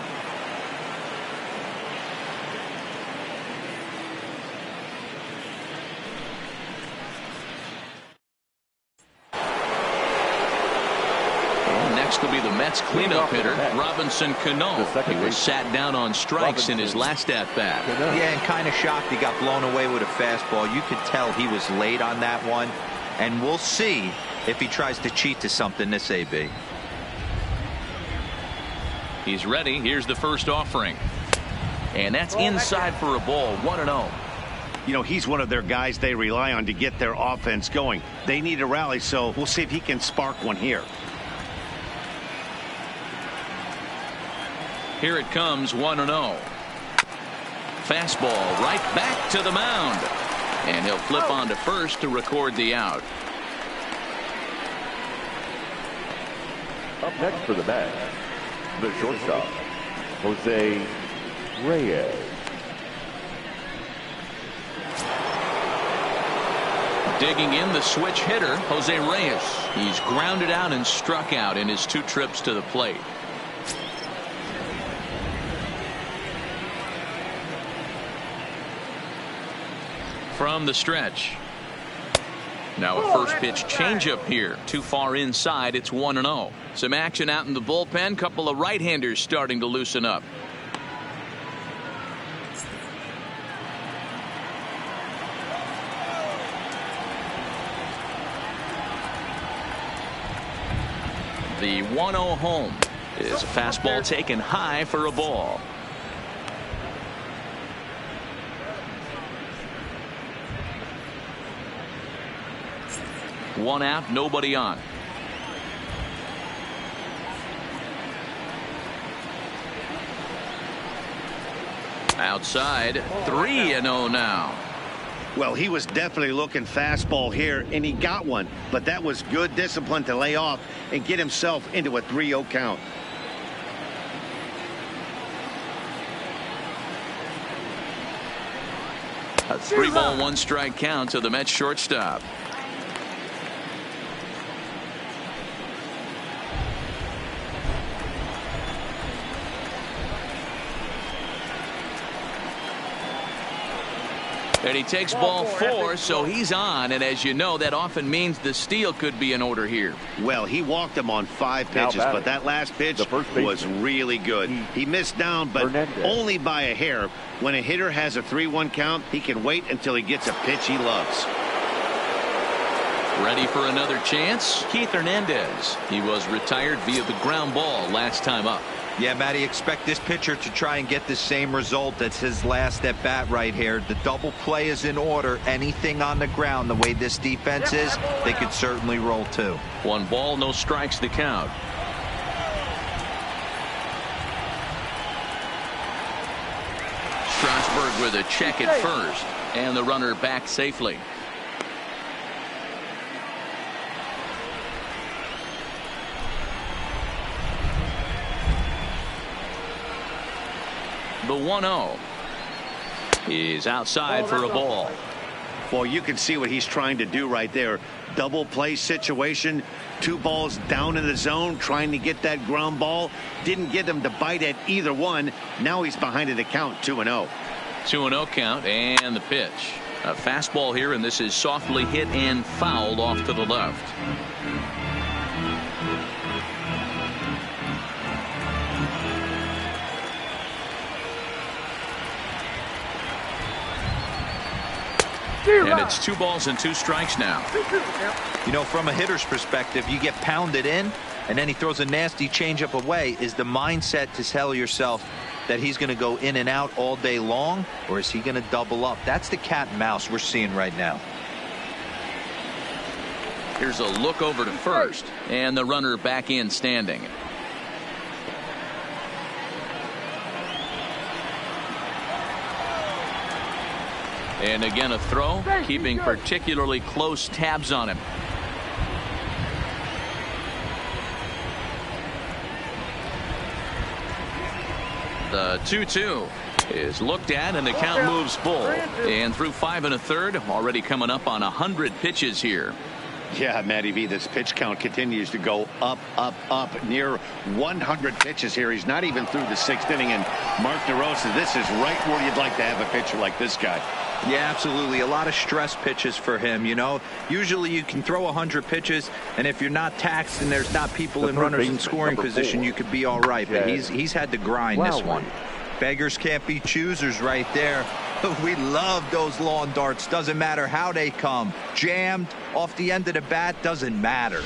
Next will be the Mets cleanup hitter, Robinson Cano. He was sat down on strikes in his last at-bat. Yeah, and kind of shocked he got blown away with a fastball. You could tell he was late on that one, and we'll see if he tries to cheat to something this AB. He's ready. Here's the first offering, and that's inside for a ball. 1-0. You know, he's one of their guys they rely on to get their offense going. They need a rally, so we'll see if he can spark one here. Here it comes, 1-0. Fastball right back to the mound. And he'll flip on to first to record the out. Up next for the Mets, the shortstop, Jose Reyes. Digging in, the switch hitter, Jose Reyes. He's grounded out and struck out in his 2 trips to the plate. From the stretch. Now a first pitch changeup here. Too far inside. It's 1-0. Some action out in the bullpen. Couple of right-handers starting to loosen up. The 1-0 home is a fastball taken high for a ball. One out, nobody on. Outside, 3-0 now. Well, he was definitely looking fastball here, and he got one. But that was good discipline to lay off and get himself into a 3-0 count. A 3-ball, 1-strike count to the Mets shortstop. And he takes ball 4, so he's on. And as you know, that often means the steal could be in order here. Well, he walked him on 5 pitches, but that last pitch was really good. He missed down, but only by a hair. When a hitter has a 3-1 count, he can wait until he gets a pitch he loves. Ready for another chance? Keith Hernandez. He was retired via the ground ball last time up. Yeah, Matty, expect this pitcher to try and get the same result. That's his last at bat right here. The double play is in order. Anything on the ground, the way this defense is, they could certainly roll too. 1 ball, no strikes to count. Strasburg with a check at first, and the runner back safely. The 1-0 is outside for a ball. Well, you can see what he's trying to do right there. Double play situation, 2 balls down in the zone, trying to get that ground ball. Didn't get him to bite at either one. Now he's behind in the count, 2-0. 2-0 count, and the pitch. A fastball here, and this is softly hit and fouled off to the left. And it's 2 balls and 2 strikes now. You know, from a hitter's perspective, you get pounded in, and then he throws a nasty changeup away. Is the mindset to tell yourself that he's going to go in and out all day long, or is he going to double up? That's the cat and mouse we're seeing right now. Here's a look over to first, and the runner back in standing. And again a throw, keeping particularly close tabs on him. The 2-2 is looked at, and the count moves full. And through 5 1/3, already coming up on 100 pitches here. Yeah, Matty V, this pitch count continues to go up, up, up. Near 100 pitches here. He's not even through the 6th inning. And Mark DeRosa, this is right where you'd like to have a pitcher like this guy. Yeah, absolutely. A lot of stress pitches for him. You know, usually you can throw 100 pitches, and if you're not taxed and there's not people in runners in scoring position, you could be all right. But he's had to grind this one. Beggars can't be choosers right there. We love those lawn darts. Doesn't matter how they come. Jammed off the end of the bat, doesn't matter.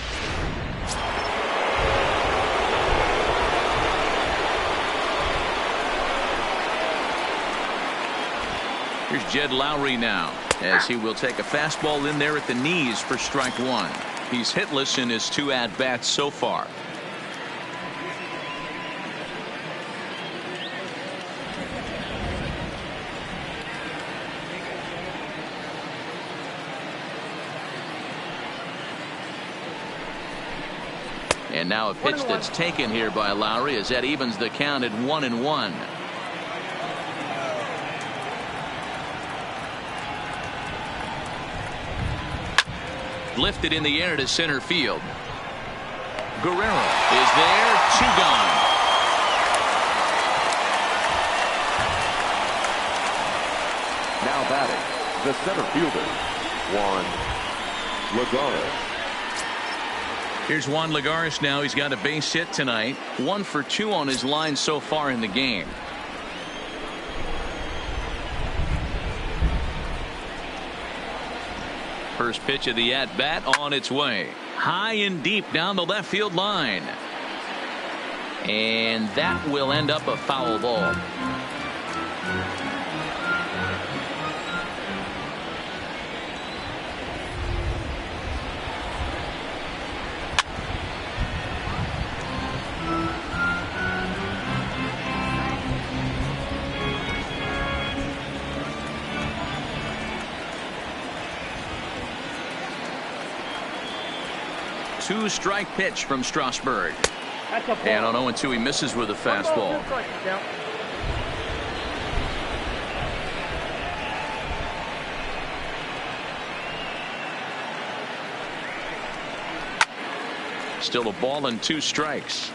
Here's Jed Lowry now, as he will take a fastball in there at the knees for strike 1. He's hitless in his 2 at-bats so far. And now a pitch that's taken here by Lowry as that evens the count at 1-1. Lifted in the air to center field. Guerrero is there, 2 gone. Now batting, the center fielder, Juan Lagares. Here's Juan Lagares now. He's got a base hit tonight. 1 for 2 on his line so far in the game. First pitch of the at-bat on its way. High and deep down the left field line. And that will end up a foul ball. Two-strike pitch from Strasburg. And on 0-2, he misses with a fastball. Still a ball and 2 strikes.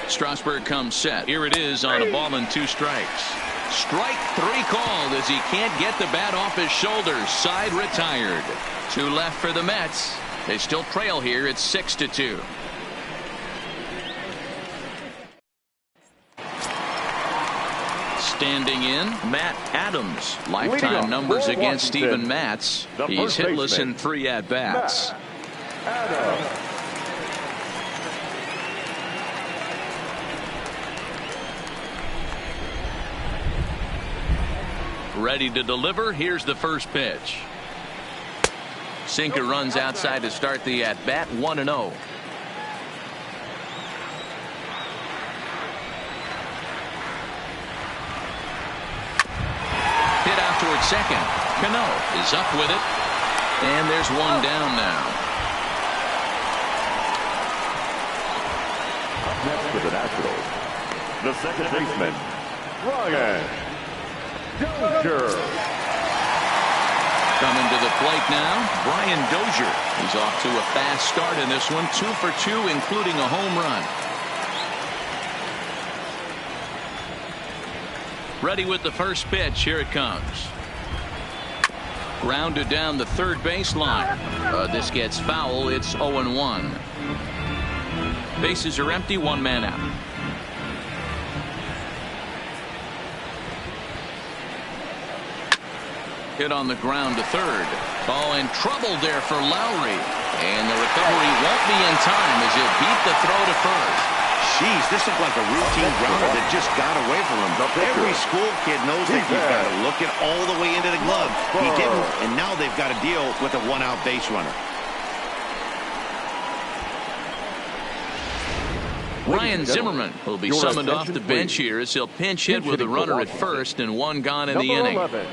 Strasburg comes set. Here it is on a ball and 2 strikes. Strike 3 called as he can't get the bat off his shoulders. Side retired. 2 left for the Mets. They still trail here. It's 6-2. Standing in, Matt Adams. Lifetime numbers against Steven Matz. He's hitless in 3 at-bats. Ready to deliver. Here's the first pitch. Sinker runs outside to start the at-bat. 1-0. Hit out towards second. Cano is up with it. And there's 1 down now. Up next for the Nationals, the second baseman, Ryan Dozier. Coming to the plate now, Brian Dozier. He's off to a fast start in this one. 2 for 2, including a home run. Ready with the first pitch. Here it comes. Grounded down the third baseline. This gets foul. It's 0-1. Bases are empty. 1 man out. Hit on the ground to third. Oh, and trouble there for Lowry. And the recovery won't be in time as he'll beat the throw to first. Jeez, this looked like a routine grounder that just got away from him. Every school kid knows that you've got to look it all the way into the glove. He didn't, and now they've got to deal with a 1-out base runner. Ryan Zimmerman will be summoned off the bench here as he'll pinch hit with a runner at first and 1 gone in the inning. 11,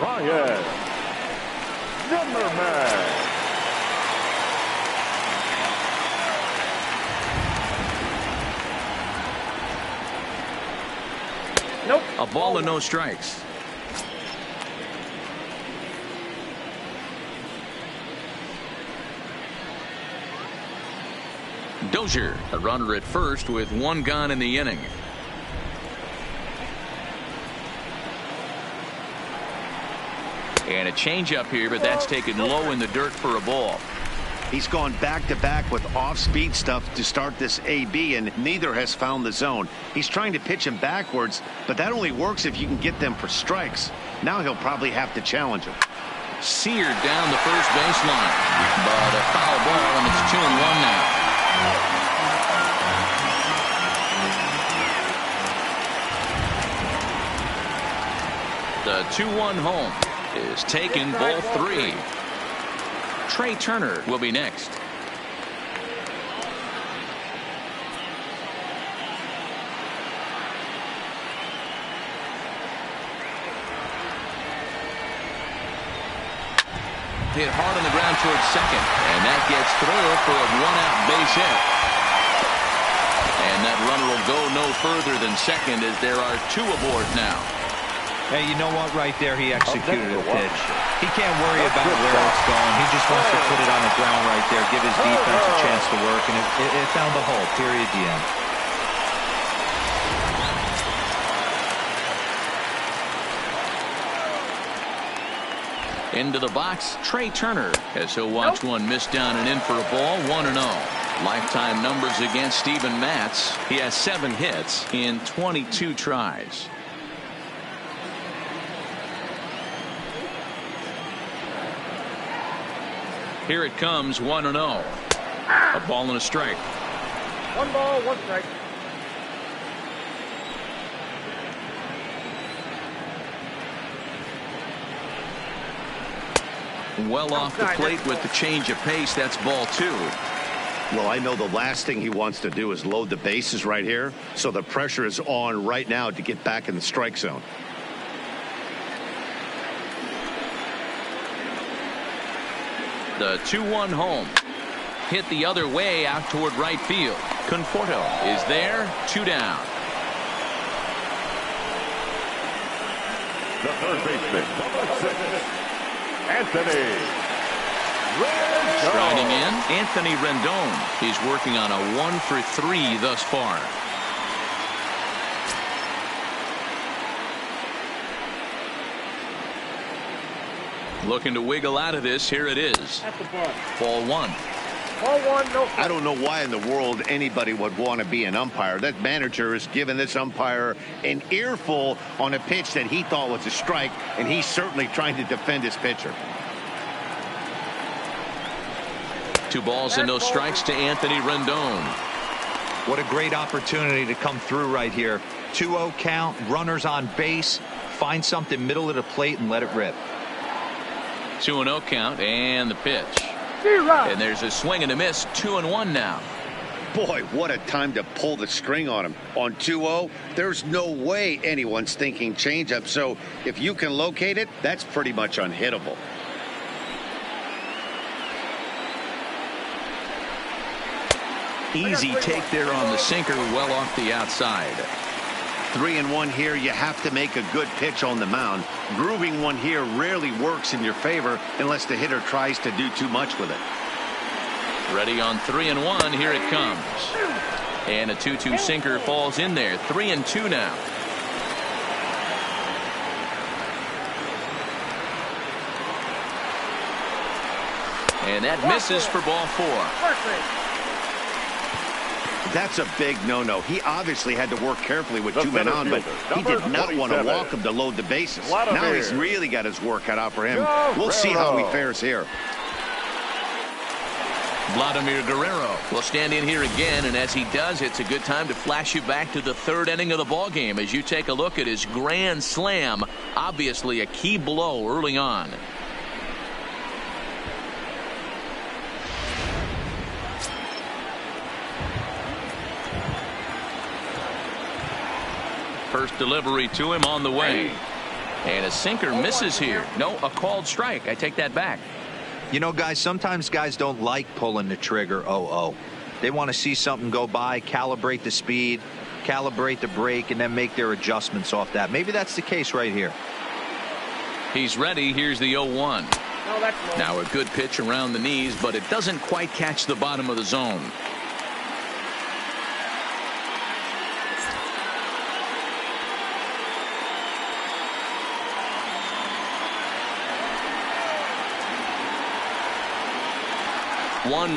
Ryan Zimmerman. Nope. A ball and no strikes. Dozier, a runner at first with 1 gone in the inning. And a changeup here, but that's taken low in the dirt for a ball. He's gone back-to-back with off-speed stuff to start this AB, and neither has found the zone. He's trying to pitch him backwards, but that only works if you can get them for strikes. Now he'll probably have to challenge him. Seared down the first baseline, but a foul ball, and it's 2-1 now. The 2-1 home is taken, ball 3. Trey Turner will be next. Hit hard on the ground towards second, and that gets through for a 1-out base hit. And that runner will go no further than second as there are 2 aboard now. Hey, you know what? Right there, he executed a pitch. He can't worry about where it's going. He just wants to put it on the ground right there, give his defense a chance to work, and it found the hole. Period. The end. Into the box, Trey Turner, as he'll watch one miss down and in for a ball. 1-0. Lifetime numbers against Steven Matz. He has 7 hits in 22 tries. Here it comes, 1-0. A ball and a strike. 1 ball, 1 strike. Well off the plate with the change of pace. That's ball 2. Well, I know the last thing he wants to do is load the bases right here. So the pressure is on right now to get back in the strike zone. The 2-1 home. Hit the other way out toward right field. Conforto is there. 2 down. The third baseman, number 6, Anthony Rendon. Striding in, Anthony Rendon. He's working on a 1 for 3 thus far. Looking to wiggle out of this. Here it is. Ball 1. Ball 1, no. I don't know why in the world anybody would want to be an umpire. That manager has given this umpire an earful on a pitch that he thought was a strike, and he's certainly trying to defend his pitcher. 2 balls and no strikes to Anthony Rendon. What a great opportunity to come through right here. 2-0 count, runners on base. Find something middle of the plate and let it rip. 2-0 count and the pitch. And there's a swing and a miss. 2-1 now. Boy, what a time to pull the string on him. On 2-0, there's no way anyone's thinking changeup. So if you can locate it, that's pretty much unhittable. Easy take there on the sinker, well off the outside. 3-1 here. You have to make a good pitch on the mound. Grooving one here rarely works in your favor unless the hitter tries to do too much with it. Ready on 3-1. Here it comes. And a 2-2 sinker falls in there. 3-2 now. And that misses for ball 4. That's a big no-no. He obviously had to work carefully with 2 men on, but he did not want to walk him to load the bases. Now he's really got his work cut out for him. We'll see how he fares here. Vladimir Guerrero will stand in here again, and as he does, it's a good time to flash you back to the 3rd inning of the ball game as you take a look at his grand slam. Obviously a key blow early on. First delivery to him on the way. And a sinker misses here. No, a called strike. I take that back. You know, guys, sometimes guys don't like pulling the trigger 0-0. They want to see something go by, calibrate the speed, calibrate the brake, and then make their adjustments off that. Maybe that's the case right here. He's ready. Here's the 0-1. Now a good pitch around the knees, but it doesn't quite catch the bottom of the zone.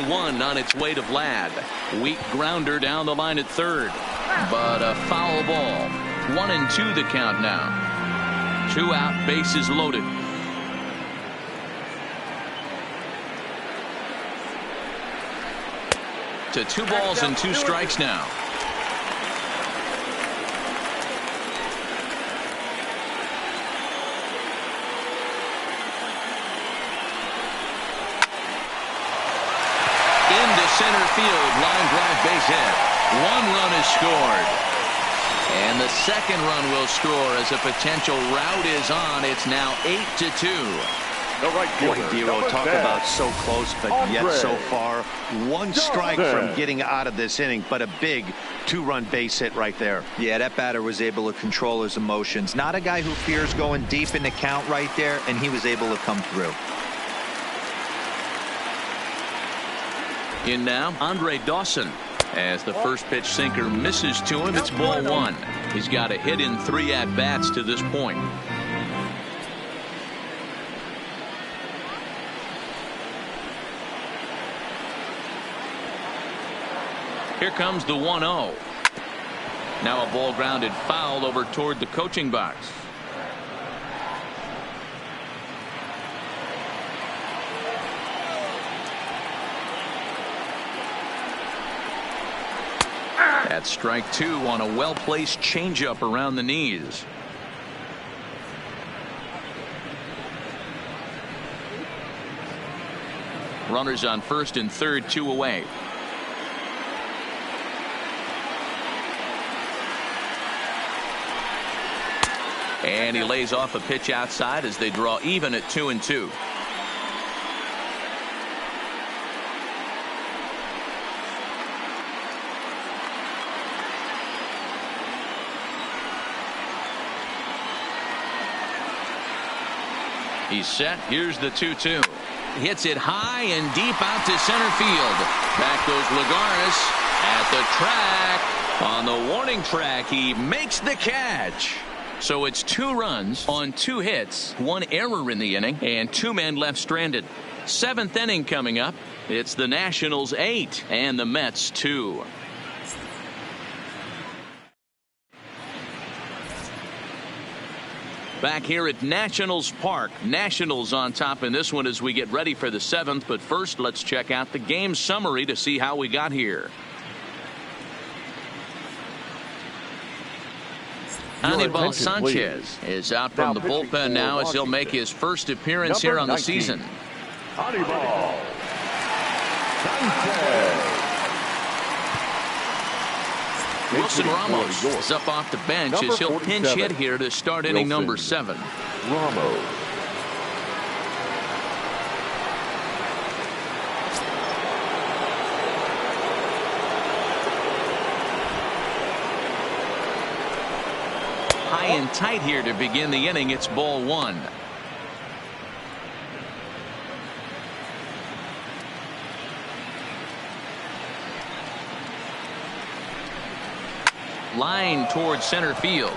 One on its way to Vlad. Weak grounder down the line at 3rd, but a foul ball. 1-2 the count now. 2 out, bases loaded. To 2 balls and 2 strikes now. Center field, line drive, base hit. 1 run is scored. And the 2nd run will score as a potential rout is on. It's now 8-2. The right Boy, Dero, talk about so close, but yet so far. 1 strike from getting out of this inning, but a big 2-run base hit right there. Yeah, that batter was able to control his emotions. Not a guy who fears going deep in the count right there, and he was able to come through. In now, Andre Dawson. As the first pitch sinker misses to him, it's ball 1. He's got a hit in 3 at-bats to this point. Here comes the 1-0. Now a ball grounded foul over toward the coaching box. That's strike 2 on a well-placed changeup around the knees. Runners on first and third, 2 away. And he lays off a pitch outside as they draw even at 2-2. He's set. Here's the 2-2. Hits it high and deep out to center field. Back goes Lagares at the track. On the warning track, he makes the catch. So it's 2 runs on 2 hits, 1 error in the inning, and 2 men left stranded. 7th inning coming up. It's the Nationals 8 and the Mets 2. Back here at Nationals Park. Nationals on top in this one as we get ready for the 7th. But first, let's check out the game summary to see how we got here. Anibal Sanchez is out from the bullpen now as he'll make his first appearance here on the season. Anibal Sanchez. Wilson Ramos is up off the bench as he'll pinch hit here to start inning number 7. Ramos. High and tight here to begin the inning. It's ball 1. Line towards center field.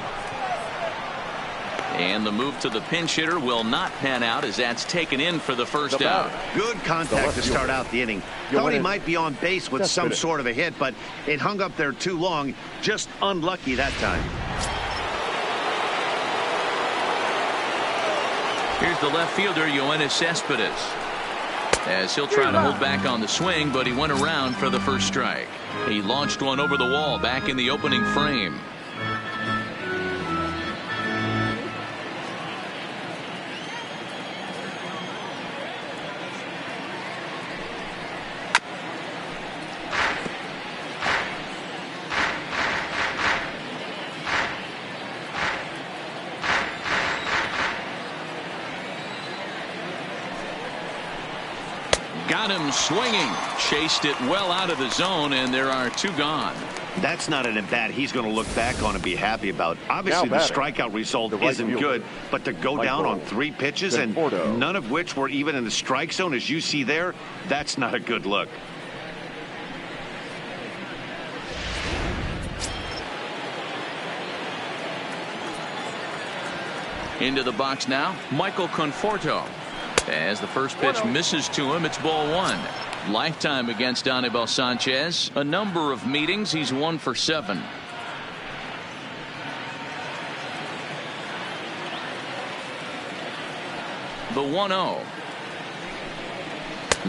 And the move to the pinch hitter will not pan out as that's taken in for the first out. Good contact to start out the inning. Thought he might be on base with some sort of a hit, but it hung up there too long. Just unlucky that time. Here's the left fielder, Yoenis Cespedes, as he'll try to hold back on the swing, but he went around for the first strike. He launched one over the wall back in the opening frame. Got him swinging. Chased it well out of the zone, and there are 2 gone. That's not an at-bat he's going to look back on and be happy about. Obviously, the strikeout result isn't good, but to go down on 3 pitches and none of which were even in the strike zone, as you see there, that's not a good look. Into the box now, Michael Conforto. As the first pitch misses to him, it's ball 1. Lifetime against Anibal Sanchez. A number of meetings. He's 1 for 7. The 1-0.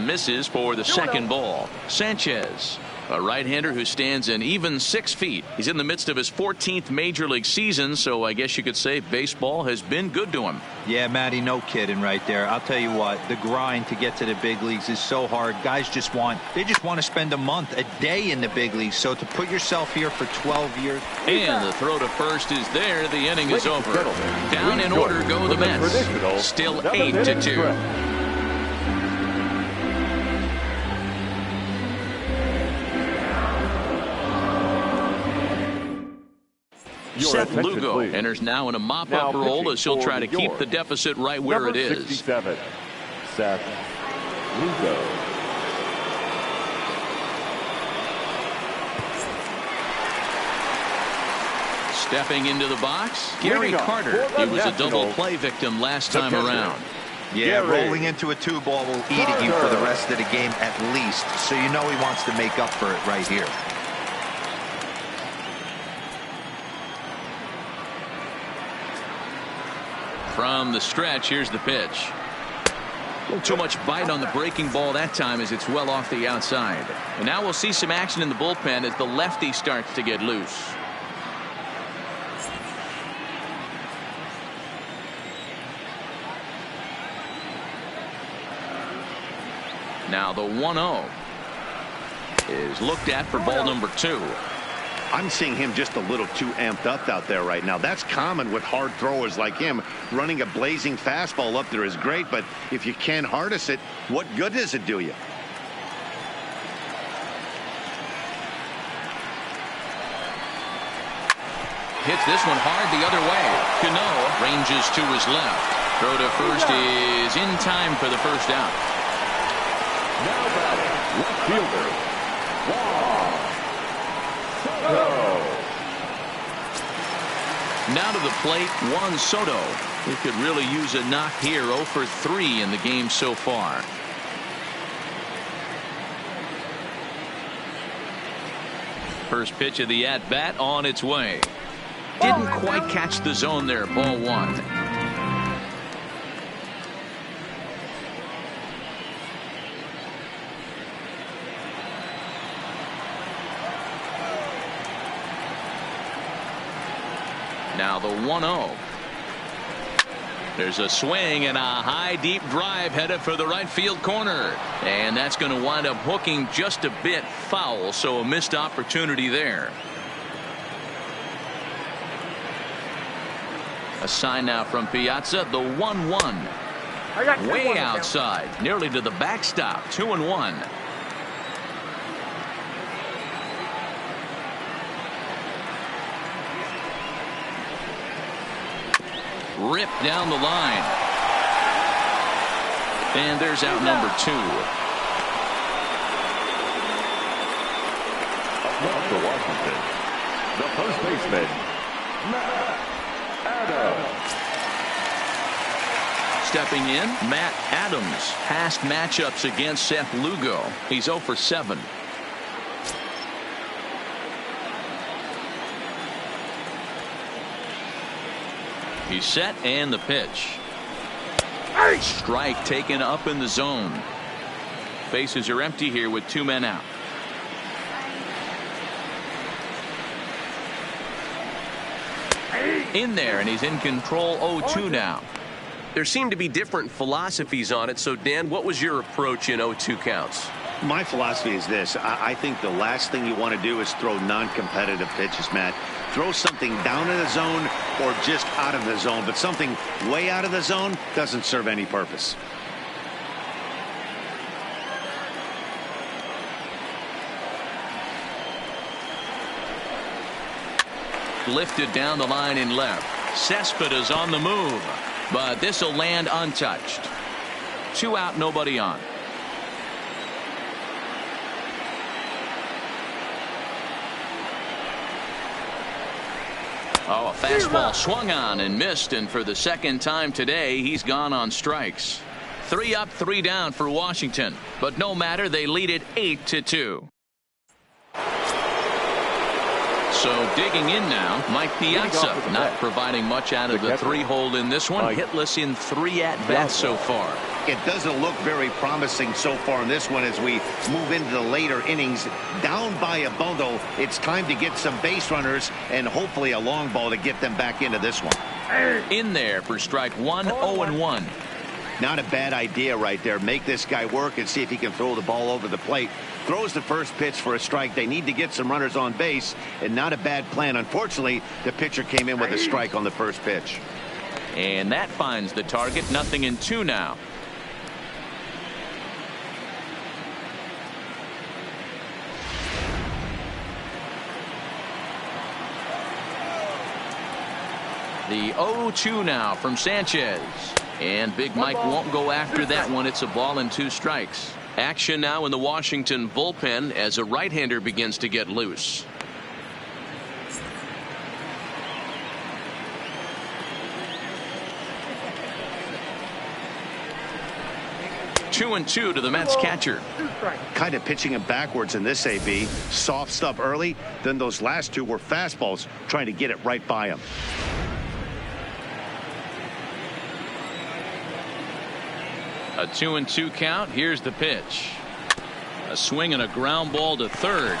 Misses for the second ball. Sanchez, a right-hander who stands an even 6 feet. He's in the midst of his 14th major league season, so I guess you could say baseball has been good to him. Yeah, Matty, no kidding right there. I'll tell you what, the grind to get to the big leagues is so hard. Guys just want to spend a month, a day in the big leagues. So to put yourself here for 12 years. And the throw to first is there. The inning is over. Down in order go the Mets. Still 8-2. Seth Lugo enters now in a mop-up role as he'll try to keep the deficit right where it is. 67, Seth Lugo. Stepping into the box, Gary Carter. He was a double play victim last time around. Yeah, rolling into a 2-ball will eat at you for the rest of the game at least. So you know he wants to make up for it right here. From the stretch, here's the pitch. A little too much bite on the breaking ball that time as it's well off the outside. And now we'll see some action in the bullpen as the lefty starts to get loose. Now the 1-0 is looked at for ball number 2. I'm seeing him just a little too amped up out there right now. That's common with hard throwers like him. Running a blazing fastball up there is great, but if you can't harness it, what good does it do you? Hits this one hard the other way. Cano ranges to his left. Throw to first is in time for the first out. Now batting, left fielder, Soto. Now to the plate, Juan Soto. He could really use a knock here. 0 for 3 in the game so far. First pitch of the at-bat on its way. Didn't quite catch the zone there. Ball 1. Now the 1-0. There's a swing and a high deep drive headed for the right field corner, and that's going to wind up hooking just a bit foul, so a missed opportunity there. A sign now from Piazza, the 1-1 way outside, nearly to the backstop. 2-1. Ripped down the line. And there's out number 2. Up now for Washington, the first baseman, Matt Adams. Stepping in, Matt Adams. Past matchups against Seth Lugo. He's 0 for 7. He's set, and the pitch. Strike taken up in the zone. Bases are empty here with 2 men out. In there, and he's in control. 0-2 now. There seem to be different philosophies on it. So, Dan, what was your approach in 0-2 counts? My philosophy is this. I think the last thing you want to do is throw non-competitive pitches, Matt. Throw something down in the zone or just out of the zone, but something way out of the zone doesn't serve any purpose. Lifted down the line in left. Cespedes on the move, but this will land untouched. 2 out, nobody on. Oh, a fastball swung on and missed, and for the second time today, he's gone on strikes. 3 up, 3 down for Washington, but no matter, they lead it 8-2. So digging in now, Mike Piazza, not providing much out of the 3-hole in this one. Hitless in 3 at-bats so far. It doesn't look very promising so far in this one as we move into the later innings. Down by a bundle, it's time to get some base runners and hopefully a long ball to get them back into this one. In there for strike 1, 0-1. Not a bad idea right there. Make this guy work and see if he can throw the ball over the plate. Throws the first pitch for a strike. They need to get some runners on base, and not a bad plan. Unfortunately, the pitcher came in with a strike on the first pitch. And that finds the target. 0-2 now. The 0-2 now from Sanchez. And Big Mike won't go after that one. It's a ball and 2 strikes. Action now in the Washington bullpen as a right-hander begins to get loose. Two and 2 to the Mets catcher. Kind of pitching him backwards in this AB. Soft stuff early. Then those last 2 were fastballs trying to get it right by him. A 2-2 count. Here's the pitch. A swing and a ground ball to third.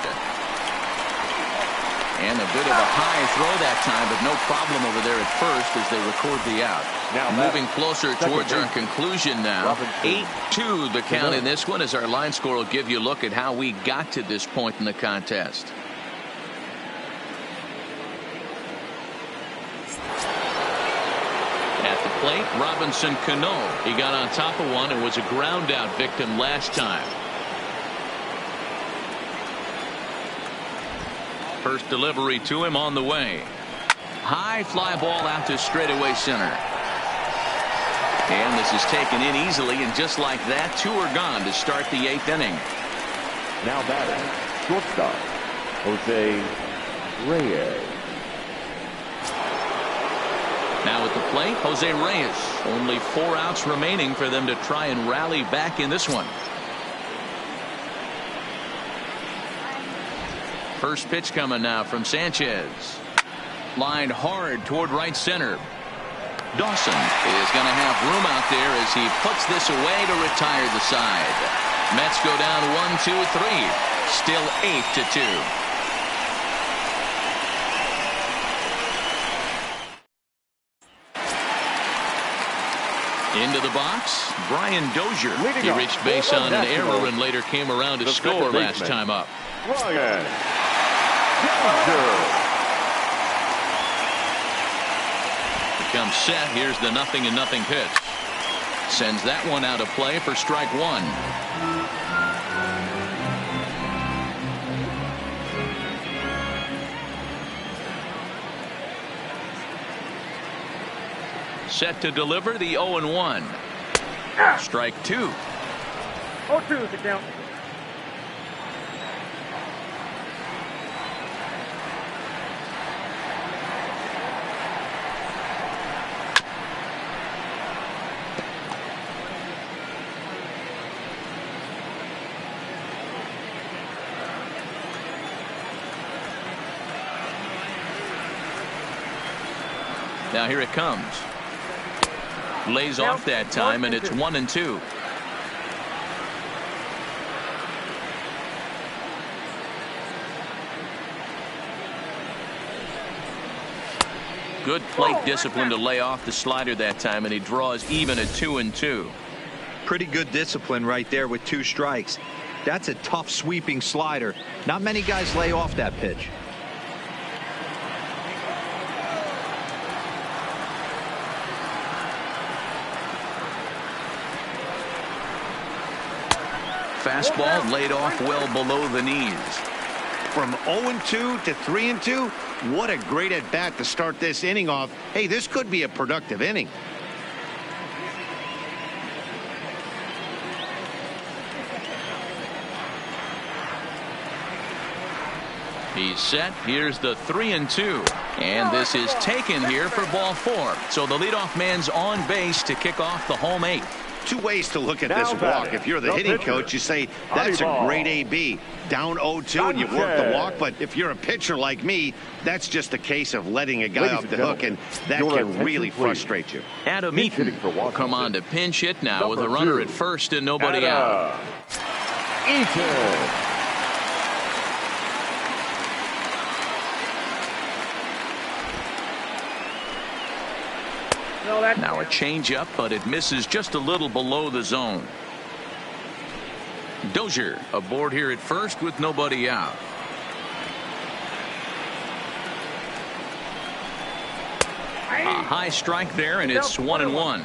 And a bit of a high throw that time, but no problem over there at first as they record the out. Now moving closer towards our conclusion now. 8-2 the count in this one, as our line score will give you a look at how we got to this point in the contest. At the plate, Robinson Cano. He got on top of one and was a ground out victim last time. First delivery to him on the way. High fly ball out to straightaway center. And this is taken in easily, and just like that, 2 are gone to start the 8th inning. Now batting, shortstop, Jose Reyes. Now at the plate, Jose Reyes. Only 4 outs remaining for them to try and rally back in this one. First pitch coming now from Sanchez. Lined hard toward right center. Dawson is going to have room out there as he puts this away to retire the side. Mets go down 1-2-3. Still 8-2. Into the box, Brian Dozier. He reached base on an error and later came around to score last time up. Brian Dozier. Becomes set. Here's the 0-0 pitch. Sends that one out of play for strike 1. Set to deliver the 0-1. Strike 2. 0-2 the count. Now here it comes. Lays off that time, and it's 1-2. Good plate discipline to lay off the slider that time, and he draws even at 2-2. Pretty good discipline right there with 2 strikes. That's a tough sweeping slider. Not many guys lay off that pitch. Fastball laid off well below the knees. From 0-2 to 3-2, what a great at bat to start this inning off. Hey, this could be a productive inning. He's set. Here's the 3-2. And this is taken here for ball 4. So the leadoff man's on base to kick off the home 8th. 2 ways to look at this walk. If you're the hitting coach, you say that's a great AB. Down 0-2 and you've worked the walk. But if you're a pitcher like me, that's just a case of letting a guy off the hook, and that can really frustrate you. Adam Eaton will come on to pinch hit now with a runner at first and nobody out. Eaton. Now a changeup, but it misses just a little below the zone. Dozier aboard here at first with nobody out. A high strike there, and it's 1-1.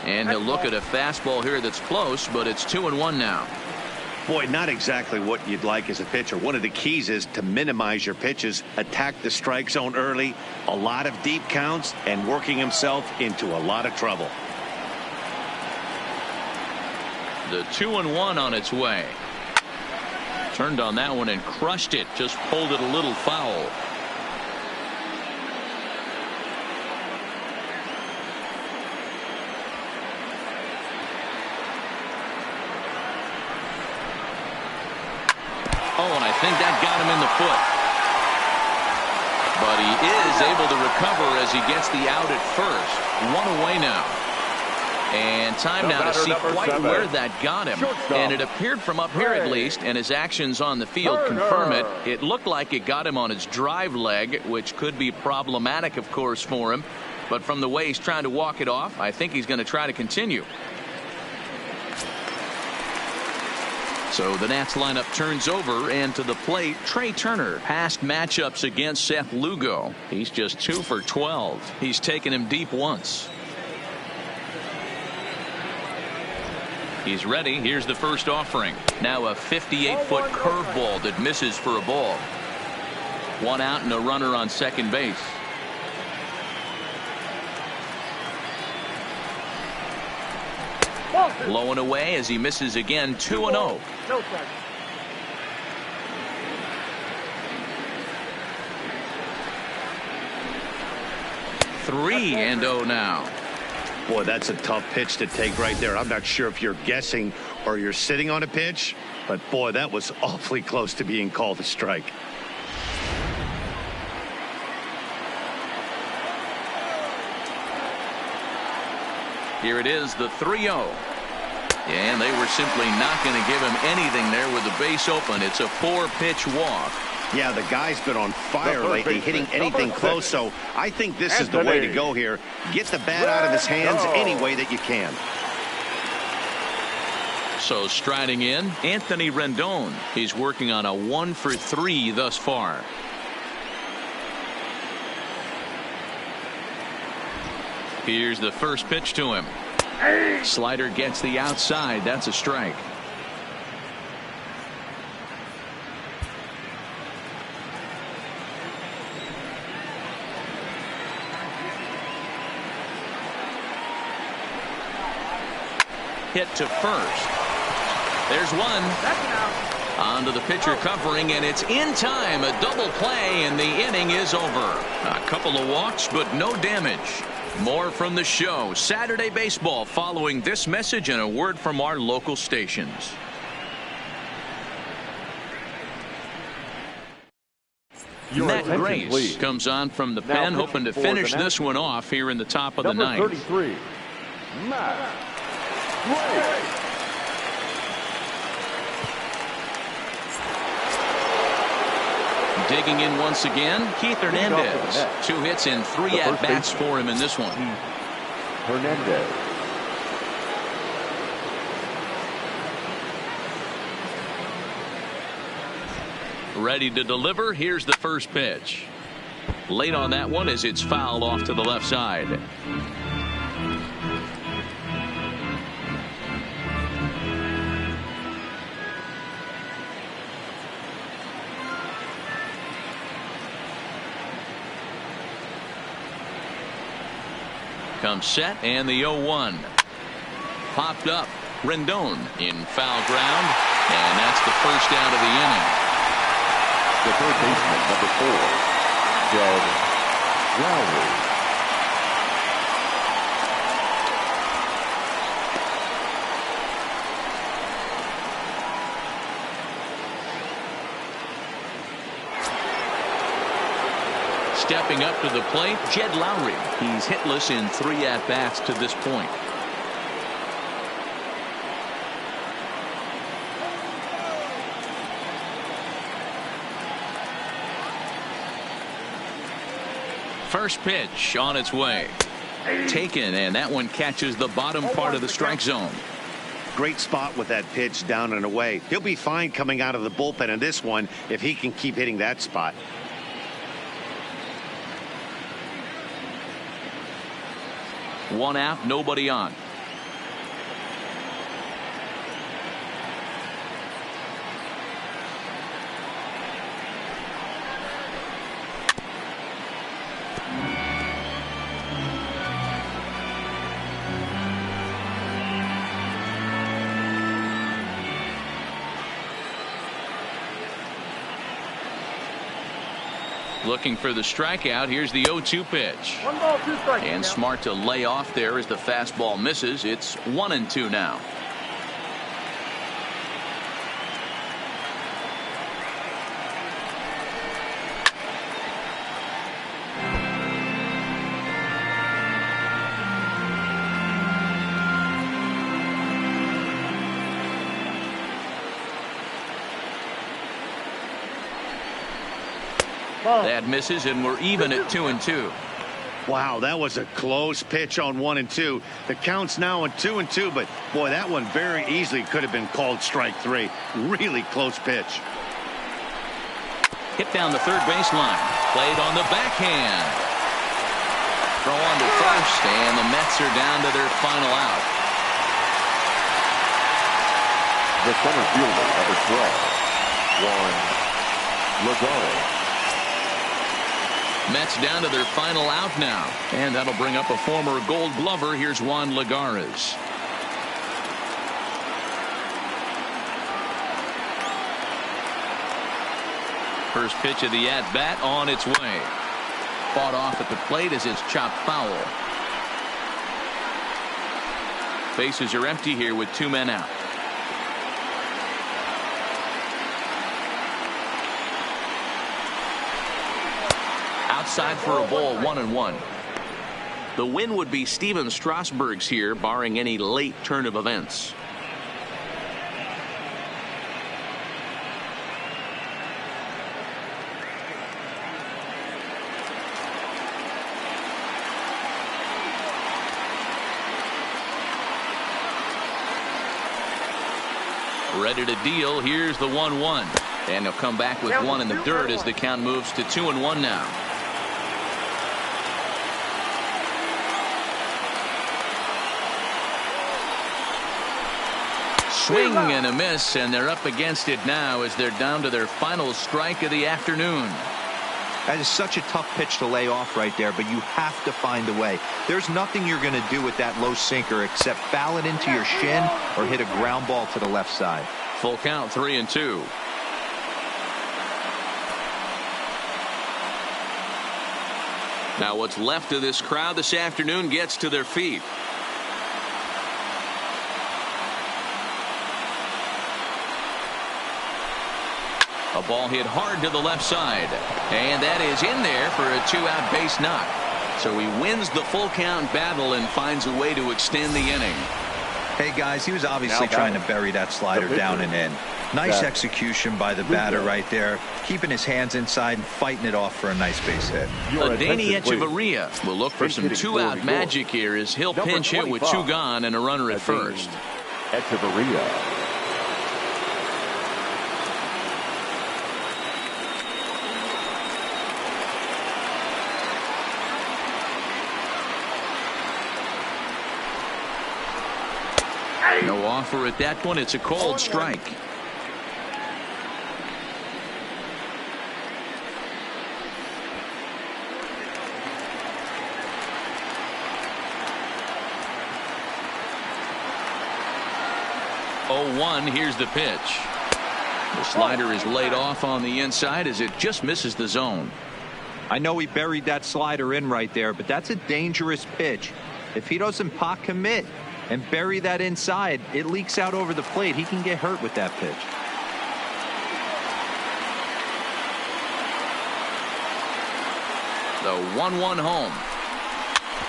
And he'll look at a fastball here that's close, but it's 2-1 now. Boy, not exactly what you'd like as a pitcher. One of the keys is to minimize your pitches, attack the strike zone early, a lot of deep counts, and working himself into a lot of trouble. The 2-1 on its way. Turned on that one and crushed it. Just pulled it a little foul. Oh, and I think that got him in the foot. But he is able to recover as he gets the out at first. One away now. And time now to see quite where that got him. And it appeared from up here at least, and his actions on the field confirm it. It looked like it got him on his drive leg, which could be problematic, of course, for him. But from the way he's trying to walk it off, I think he's going to try to continue. So the Nats lineup turns over, and to the plate, Trey Turner. Past matchups against Seth Lugo. He's just 2 for 12. He's taken him deep once. He's ready. Here's the first offering. Now a 58-foot curveball that misses for a ball. One out and a runner on second base. Low and away as he misses again. 2-0. 3-0 now. Boy, that's a tough pitch to take right there. I'm not sure if you're guessing or you're sitting on a pitch, but boy, that was awfully close to being called a strike. Here it is, the 3-0. And they were simply not going to give him anything there with the base open. It's a 4-pitch walk. Yeah, the guy's been on fire lately, hitting anything close, so I think this is the way to go here. Get the bat out of his hands any way that you can. So striding in, Anthony Rendon. He's working on a 1 for 3 thus far. Here's the first pitch to him. Slider gets the outside. That's a strike. Hit to first. There's one. On to the pitcher covering, and it's in time. A double play, and the inning is over. A couple of walks, but no damage. More from the show. Saturday Baseball following this message and a word from our local stations. Matt Grace comes on from the pen, hoping to finish this one off here in the top of the ninth. 33, Matt Grace. Digging in once again, Keith Hernandez. 2 hits and 3 at-bats for him in this one. Hernandez. Ready to deliver. Here's the first pitch. Late on that one as it's fouled off to the left side. Comes set, and the 0-1. Popped up. Rendon in foul ground, and that's the first out of the inning. The third baseman, number 4, Jed Lowry. Stepping up to the plate, Jed Lowry. He's hitless in 3 at-bats to this point. First pitch on its way. Taken, and that one catches the bottom part of the strike zone. Great spot with that pitch down and away. He'll be fine coming out of the bullpen in this one if he can keep hitting that spot. One out, nobody on. Looking for the strikeout. Here's the 0-2 pitch. 1 ball, 2 strikes. And smart to lay off there as the fastball misses. It's 1-2 now. That misses, and we're even at 2-2. Wow, that was a close pitch on 1 and 2. The count's now on 2 and 2, but boy, that one very easily could have been called strike 3. Really close pitch. Hit down the third baseline. Played on the backhand. Throw on to first, and the Mets are down to their final out. The center fielder, number 12, Juan Lagares. Mets down to their final out now, and that'll bring up a former Gold Glover. Here's Juan Lagares. First pitch of the at-bat on its way. Fought off at the plate as it's chopped foul. Bases are empty here with 2 men out. Outside for a ball, 1-1. The win would be Steven Strasburg's here, barring any late turn of events. Ready to deal. Here's the 1-1. And he'll come back with 1 in the dirt as the count moves to 2-1 now. Swing and a miss, and they're up against it now as they're down to their final strike of the afternoon. That is such a tough pitch to lay off right there, but you have to find a way. There's nothing you're going to do with that low sinker except foul it into your shin or hit a ground ball to the left side. Full count, 3-2. Now what's left of this crowd this afternoon gets to their feet. A ball hit hard to the left side, and that is in there for a 2-out base knock. So he wins the full count battle and finds a way to extend the inning. Hey guys, he was obviously trying to bury that slider down and in. Nice execution by the batter right there, keeping his hands inside and fighting it off for a nice base hit. Danny Echeverria will look for some 2-out magic here as he'll pinch hit with 2 gone and a runner at first. Echeverria. No offer at that one. It's a cold strike. Oh, 1. Here's the pitch. The slider is laid off on the inside as it just misses the zone. I know he buried that slider in right there, but that's a dangerous pitch. If he doesn't pot commit and bury that inside, it leaks out over the plate. He can get hurt with that pitch. The 1-1 home.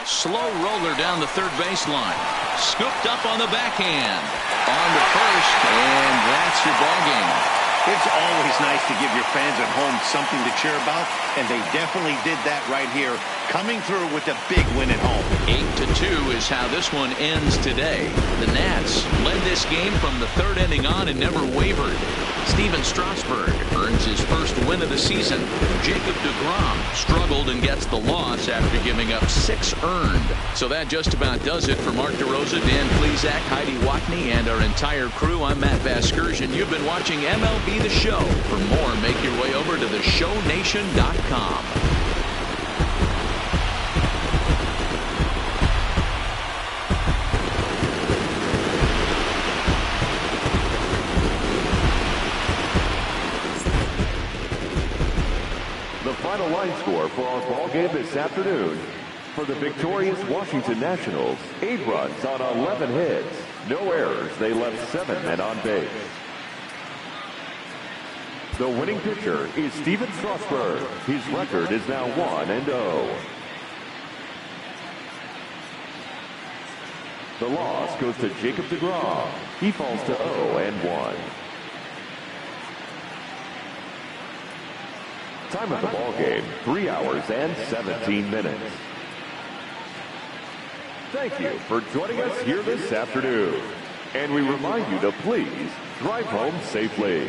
Slow roller down the third baseline. Scooped up on the backhand. On to first, and that's your ball game. It's always nice to give your fans at home something to cheer about, and they definitely did that right here, coming through with a big win at home. 8-2 is how this one ends today. The Nats led this game from the third inning on and never wavered. Steven Strasburg earns his first win of the season. Jacob deGrom struggled and gets the loss after giving up 6 earned. So that just about does it for Mark DeRosa, Dan Plesac, Heidi Watney, and our entire crew. I'm Matt Vasgersian. You've been watching MLB The Show. For more, make your way over to theshownation.com. Final line score for our ball game this afternoon. For the victorious Washington Nationals, 8 runs on 11 hits. No errors. They left 7 men on base. The winning pitcher is Steven Strasburg. His record is now 1-0. The loss goes to Jacob deGrom. He falls to 0-1. Time of the ball game, 3 hours and 17 minutes. Thank you for joining us here this afternoon. And we remind you to please drive home safely.